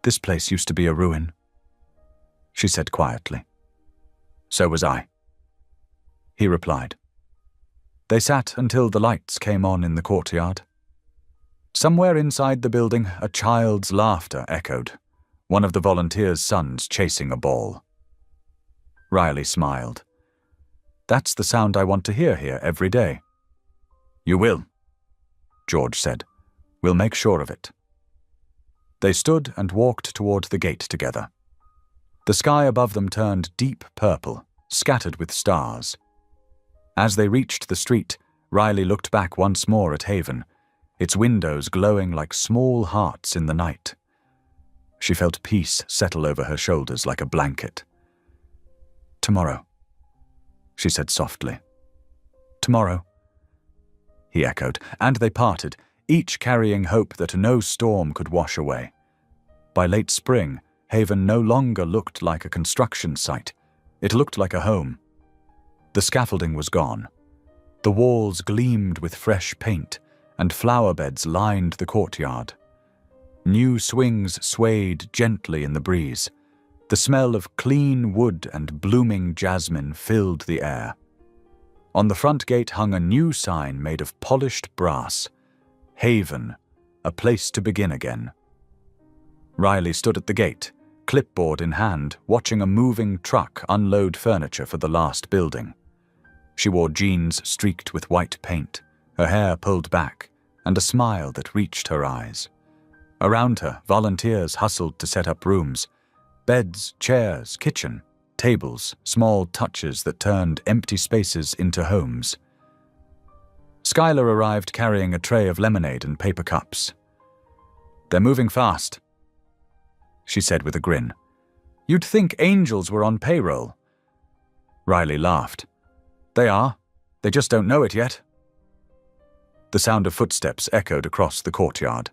"This place used to be a ruin," she said quietly. "So was I," he replied. They sat until the lights came on in the courtyard. Somewhere inside the building, a child's laughter echoed, one of the volunteers' sons chasing a ball. Riley smiled. "That's the sound I want to hear here every day." "You will," George said. "We'll make sure of it." They stood and walked toward the gate together. The sky above them turned deep purple, scattered with stars. As they reached the street, Riley looked back once more at Haven, its windows glowing like small hearts in the night. She felt peace settle over her shoulders like a blanket. "Tomorrow," she said softly. "Tomorrow," he echoed, and they parted, each carrying hope that no storm could wash away. By late spring, Haven no longer looked like a construction site. It looked like a home. The scaffolding was gone. The walls gleamed with fresh paint, and flower beds lined the courtyard. New swings swayed gently in the breeze. The smell of clean wood and blooming jasmine filled the air. On the front gate hung a new sign made of polished brass. Haven, a place to begin again. Riley stood at the gate, clipboard in hand, watching a moving truck unload furniture for the last building. She wore jeans streaked with white paint, her hair pulled back, and a smile that reached her eyes. Around her, volunteers hustled to set up rooms. Beds, chairs, kitchen, tables, small touches that turned empty spaces into homes. Skylar arrived carrying a tray of lemonade and paper cups. "They're moving fast," she said with a grin. "You'd think angels were on payroll." Riley laughed. "They are. They just don't know it yet." The sound of footsteps echoed across the courtyard.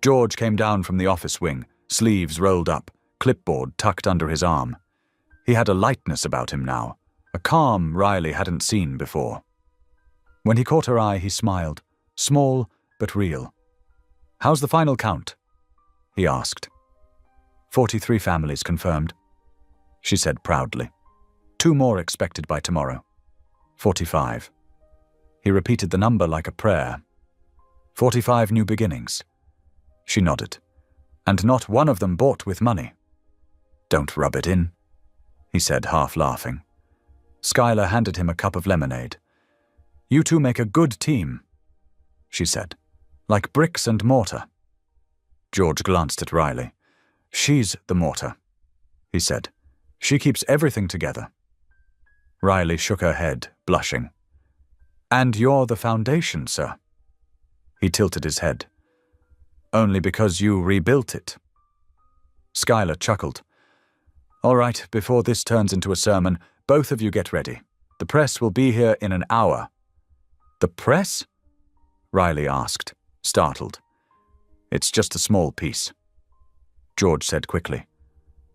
George came down from the office wing, sleeves rolled up, clipboard tucked under his arm. He had a lightness about him now, a calm Riley hadn't seen before. When he caught her eye, he smiled, small but real. "How's the final count?" he asked. 43 families confirmed," she said proudly. 2 more expected by tomorrow. 45. He repeated the number like a prayer. 45 new beginnings. She nodded. "And not one of them bought with money." "Don't rub it in," he said, half laughing. Skylar handed him a cup of lemonade. "You two make a good team," she said. "Like bricks and mortar." George glanced at Riley. "She's the mortar," he said. "She keeps everything together." Riley shook her head, blushing. "And you're the foundation, sir." He tilted his head. "Only because you rebuilt it." Skylar chuckled. "All right, before this turns into a sermon, both of you get ready. The press will be here in an hour." "The press?" Riley asked, startled. It's just a small piece, George said quickly.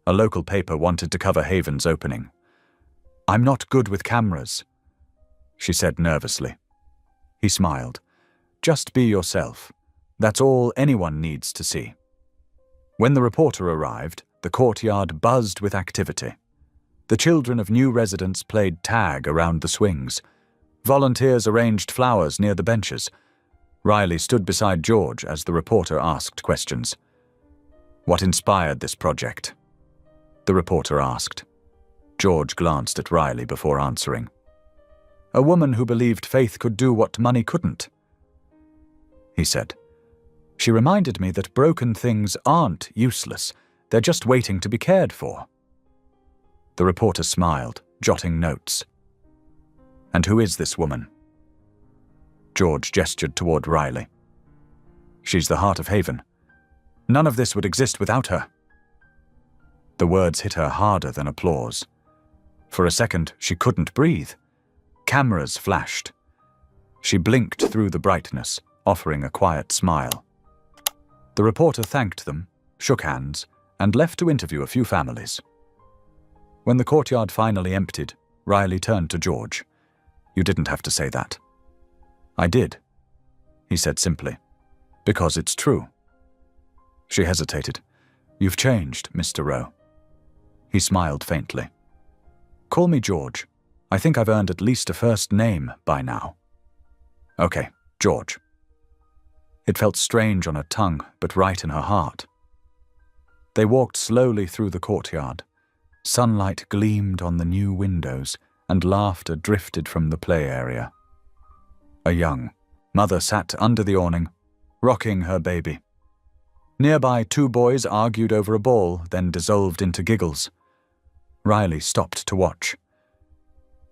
A local paper wanted to cover Haven's opening. I'm not good with cameras, she said nervously. He smiled. Just be yourself. That's all anyone needs to see. When the reporter arrived, the courtyard buzzed with activity. The children of new residents played tag around the swings. Volunteers arranged flowers near the benches. Riley stood beside George as the reporter asked questions. What inspired this project? The reporter asked. George glanced at Riley before answering. A woman who believed faith could do what money couldn't, he said. She reminded me that broken things aren't useless, they're just waiting to be cared for. The reporter smiled, jotting notes. And who is this woman? George gestured toward Riley. She's the heart of Haven. None of this would exist without her. The words hit her harder than applause. For a second, she couldn't breathe. Cameras flashed. She blinked through the brightness, offering a quiet smile. The reporter thanked them, shook hands, and left to interview a few families. When the courtyard finally emptied, Riley turned to George. You didn't have to say that. I did, he said simply. Because it's true. She hesitated. You've changed, Mr. Rowe. He smiled faintly. Call me George. I think I've earned at least a first name by now. Okay, George. It felt strange on her tongue, but right in her heart. They walked slowly through the courtyard. Sunlight gleamed on the new windows, and laughter drifted from the play area. A young mother sat under the awning, rocking her baby. Nearby, two boys argued over a ball, then dissolved into giggles. Riley stopped to watch.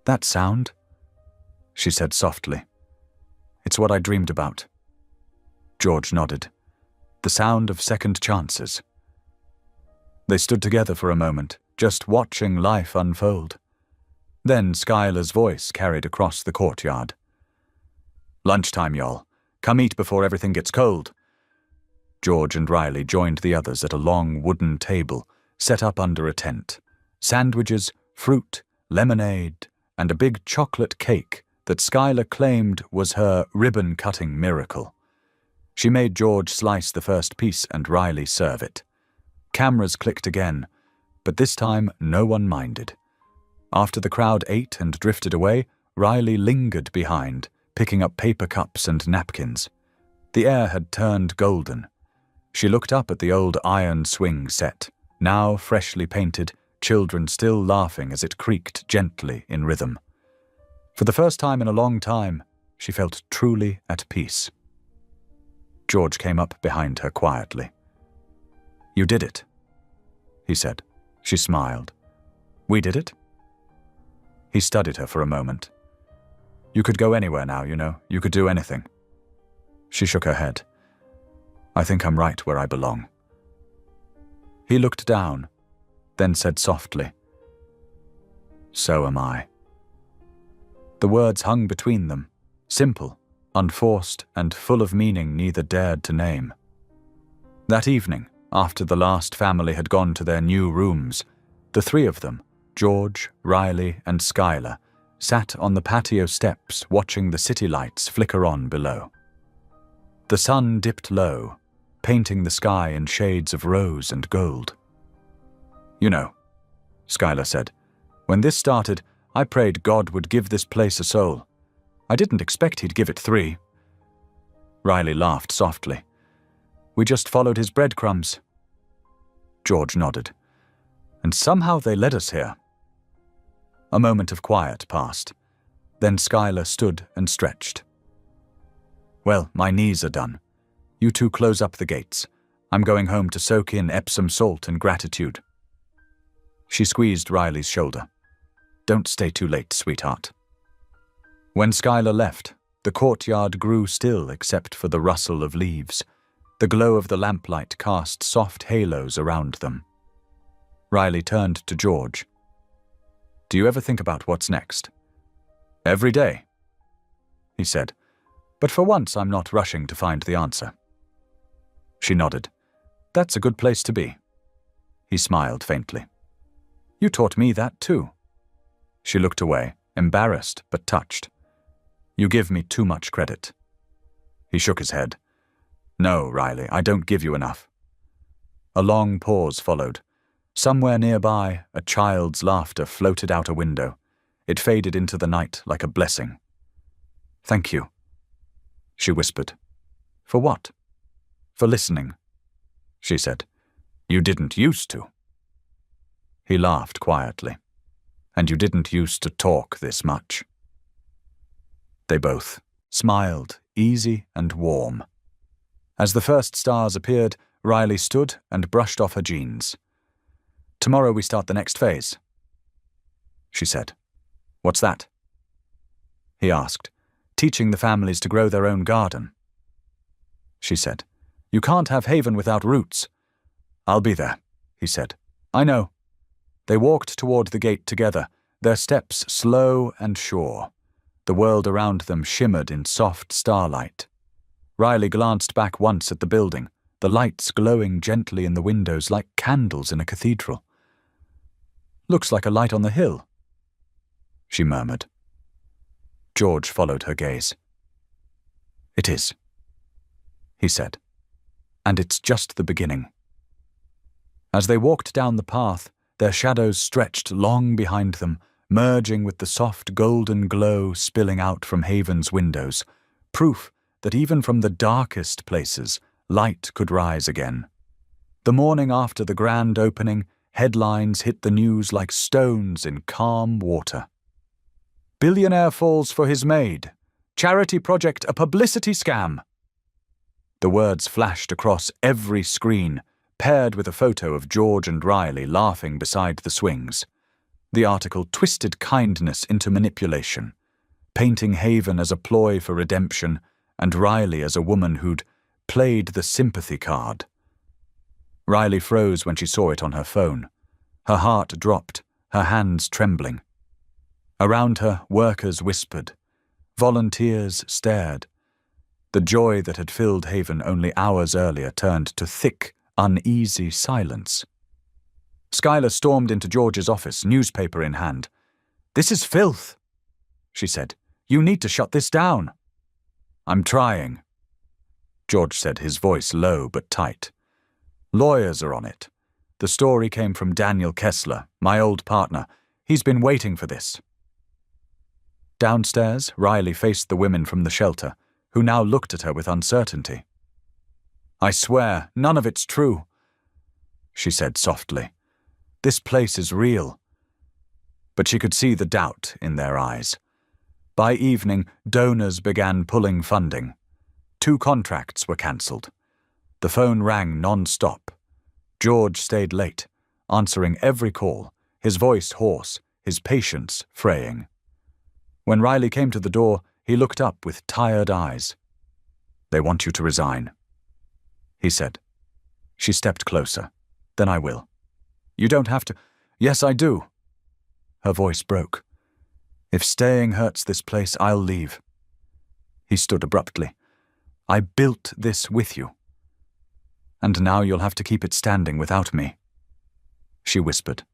That sound, she said softly. It's what I dreamed about. George nodded. The sound of second chances. They stood together for a moment, just watching life unfold. Then Skylar's voice carried across the courtyard. Lunchtime, y'all. Come eat before everything gets cold. George and Riley joined the others at a long wooden table set up under a tent. Sandwiches, fruit, lemonade, and a big chocolate cake that Skylar claimed was her ribbon-cutting miracle. She made George slice the first piece and Riley serve it. Cameras clicked again, but this time no one minded. After the crowd ate and drifted away, Riley lingered behind, picking up paper cups and napkins. The air had turned golden. She looked up at the old iron swing set, now freshly painted, children still laughing as it creaked gently in rhythm. For the first time in a long time, she felt truly at peace. George came up behind her quietly. You did it, he said. She smiled. We did it? He studied her for a moment. You could go anywhere now, you know. You could do anything. She shook her head. I think I'm right where I belong. He looked down, then said softly, So am I. The words hung between them, simple, unforced, and full of meaning neither dared to name. That evening, after the last family had gone to their new rooms, the three of them, George, Riley, and Skylar, sat on the patio steps watching the city lights flicker on below. The sun dipped low, painting the sky in shades of rose and gold. You know, Skylar said, when this started, I prayed God would give this place a soul. I didn't expect he'd give it 3. Riley laughed softly. We just followed his breadcrumbs. George nodded. And somehow they led us here. A moment of quiet passed. Then Skylar stood and stretched. Well, my knees are done. You two close up the gates. I'm going home to soak in Epsom salt and gratitude. She squeezed Riley's shoulder. Don't stay too late, sweetheart. When Skylar left, the courtyard grew still except for the rustle of leaves. The glow of the lamplight cast soft halos around them. Riley turned to George. Do you ever think about what's next? Every day, he said, but for once I'm not rushing to find the answer. She nodded. That's a good place to be. He smiled faintly. You taught me that too. She looked away, embarrassed but touched. You give me too much credit. He shook his head. No, Riley, I don't give you enough. A long pause followed. Somewhere nearby, a child's laughter floated out a window. It faded into the night like a blessing. Thank you, she whispered. For what? For listening, she said. You didn't used to. He laughed quietly. And you didn't used to talk this much. They both smiled, easy and warm. As the first stars appeared, Riley stood and brushed off her jeans. Tomorrow we start the next phase, she said. What's that? He asked. Teaching the families to grow their own garden. She said. You can't have Haven without roots. I'll be there, he said. I know. They walked toward the gate together, their steps slow and sure. The world around them shimmered in soft starlight. Riley glanced back once at the building, the lights glowing gently in the windows like candles in a cathedral. Looks like a light on the hill, she murmured. George followed her gaze. It is, he said. And it's just the beginning. As they walked down the path, their shadows stretched long behind them, merging with the soft golden glow spilling out from Haven's windows, proof that even from the darkest places, light could rise again. The morning after the grand opening, headlines hit the news like stones in calm water. Billionaire falls for his maid. Charity project a publicity scam. The words flashed across every screen, paired with a photo of George and Riley laughing beside the swings. The article twisted kindness into manipulation, painting Haven as a ploy for redemption and Riley as a woman who'd played the sympathy card. Riley froze when she saw it on her phone. Her heart dropped, her hands trembling. Around her, workers whispered. Volunteers stared. The joy that had filled Haven only hours earlier turned to thick, uneasy silence. Skylar stormed into George's office, newspaper in hand. This is filth, she said. You need to shut this down. I'm trying, George said, his voice low but tight. Lawyers are on it. The story came from Daniel Kessler, my old partner. He's been waiting for this. Downstairs, Riley faced the women from the shelter, who now looked at her with uncertainty. I swear, none of it's true, she said softly. This place is real. But she could see the doubt in their eyes. By evening, donors began pulling funding. 2 contracts were cancelled. The phone rang non-stop. George stayed late, answering every call, his voice hoarse, his patience fraying. When Riley came to the door, he looked up with tired eyes. They want you to resign, he said. She stepped closer. Then I will. You don't have to. Yes, I do. Her voice broke. If staying hurts this place, I'll leave. He stood abruptly. I built this with you. And now you'll have to keep it standing without me. She whispered.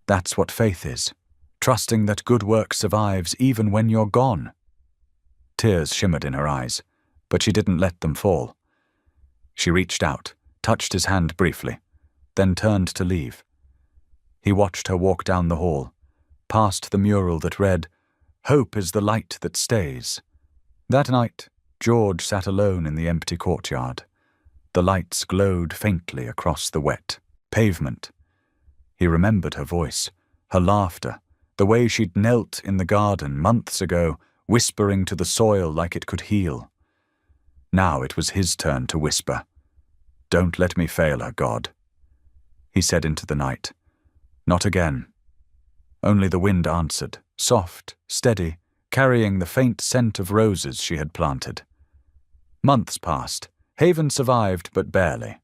That's what faith is. Trusting that good work survives even when you're gone. Tears shimmered in her eyes, but she didn't let them fall. She reached out, touched his hand briefly, then turned to leave. He watched her walk down the hall, past the mural that read, Hope is the light that stays. That night, George sat alone in the empty courtyard. The lights glowed faintly across the wet pavement. He remembered her voice, her laughter, the way she'd knelt in the garden months ago, whispering to the soil like it could heal. Now it was his turn to whisper. Don't let me fail her, God, he said into the night. Not again. Only the wind answered, soft, steady, carrying the faint scent of roses she had planted. Months passed. Haven survived, but barely.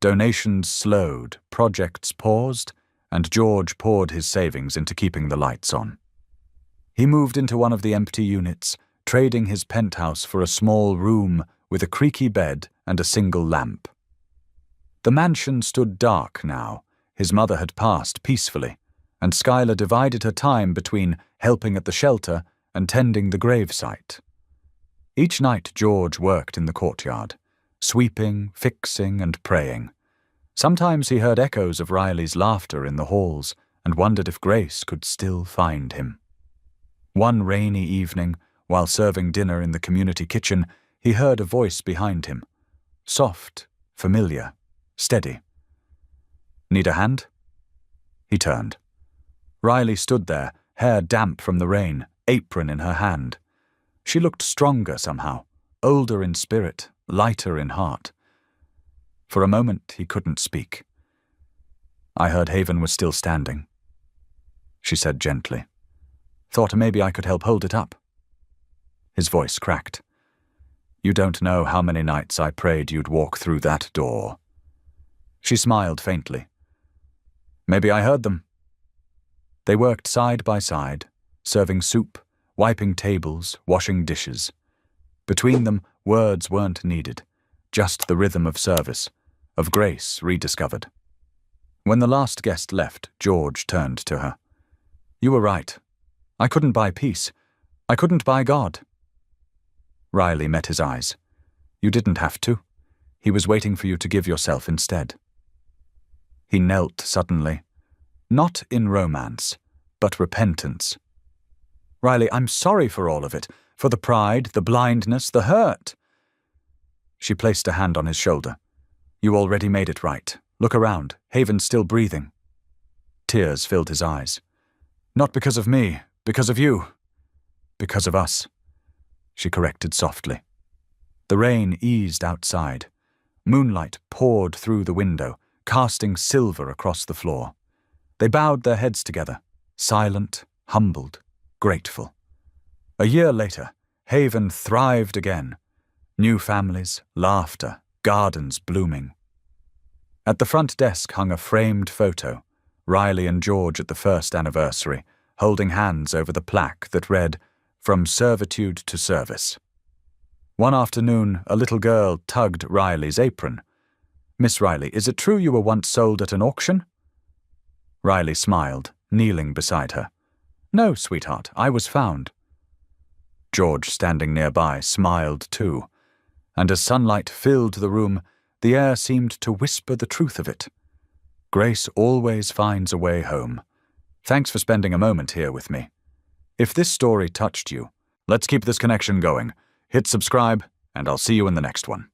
Donations slowed, projects paused, and George poured his savings into keeping the lights on. He moved into one of the empty units, trading his penthouse for a small room with a creaky bed and a single lamp. The mansion stood dark now. His mother had passed peacefully, and Skylar divided her time between helping at the shelter and tending the gravesite. Each night George worked in the courtyard, sweeping, fixing, and praying. Sometimes he heard echoes of Riley's laughter in the halls and wondered if Grace could still find him. One rainy evening, while serving dinner in the community kitchen, he heard a voice behind him. Soft, familiar, steady. "Need a hand?" He turned. Riley stood there, hair damp from the rain, apron in her hand. She looked stronger somehow, older in spirit, lighter in heart. For a moment he couldn't speak. "I heard Haven was still standing," she said gently. "Thought maybe I could help hold it up." His voice cracked. "You don't know how many nights I prayed you'd walk through that door." She smiled faintly. "Maybe I heard them." They worked side by side, serving soup, wiping tables, washing dishes. Between them, words weren't needed, just the rhythm of service, of grace rediscovered. When the last guest left, George turned to her. "You were right. I couldn't buy peace. I couldn't buy God." Riley met his eyes. "You didn't have to. He was waiting for you to give yourself instead." He knelt suddenly. Not in romance, but repentance. "Riley, I'm sorry for all of it, for the pride, the blindness, the hurt." She placed a hand on his shoulder. "You already made it right. Look around. Haven's still breathing." Tears filled his eyes. "Not because of me, because of you. Because of us," she corrected softly. The rain eased outside. Moonlight poured through the window, casting silver across the floor. They bowed their heads together, silent, humbled, grateful. A year later, Haven thrived again. New families, laughter, gardens blooming. At the front desk hung a framed photo, Riley and George at the first anniversary, holding hands over the plaque that read, "From Servitude to Service." One afternoon, a little girl tugged Riley's apron. "Miss Riley, is it true you were once sold at an auction?" Riley smiled, kneeling beside her. "No, sweetheart, I was found." George, standing nearby, smiled too, and as sunlight filled the room, the air seemed to whisper the truth of it. Grace always finds a way home. Thanks for spending a moment here with me. If this story touched you, let's keep this connection going. Hit subscribe, and I'll see you in the next one.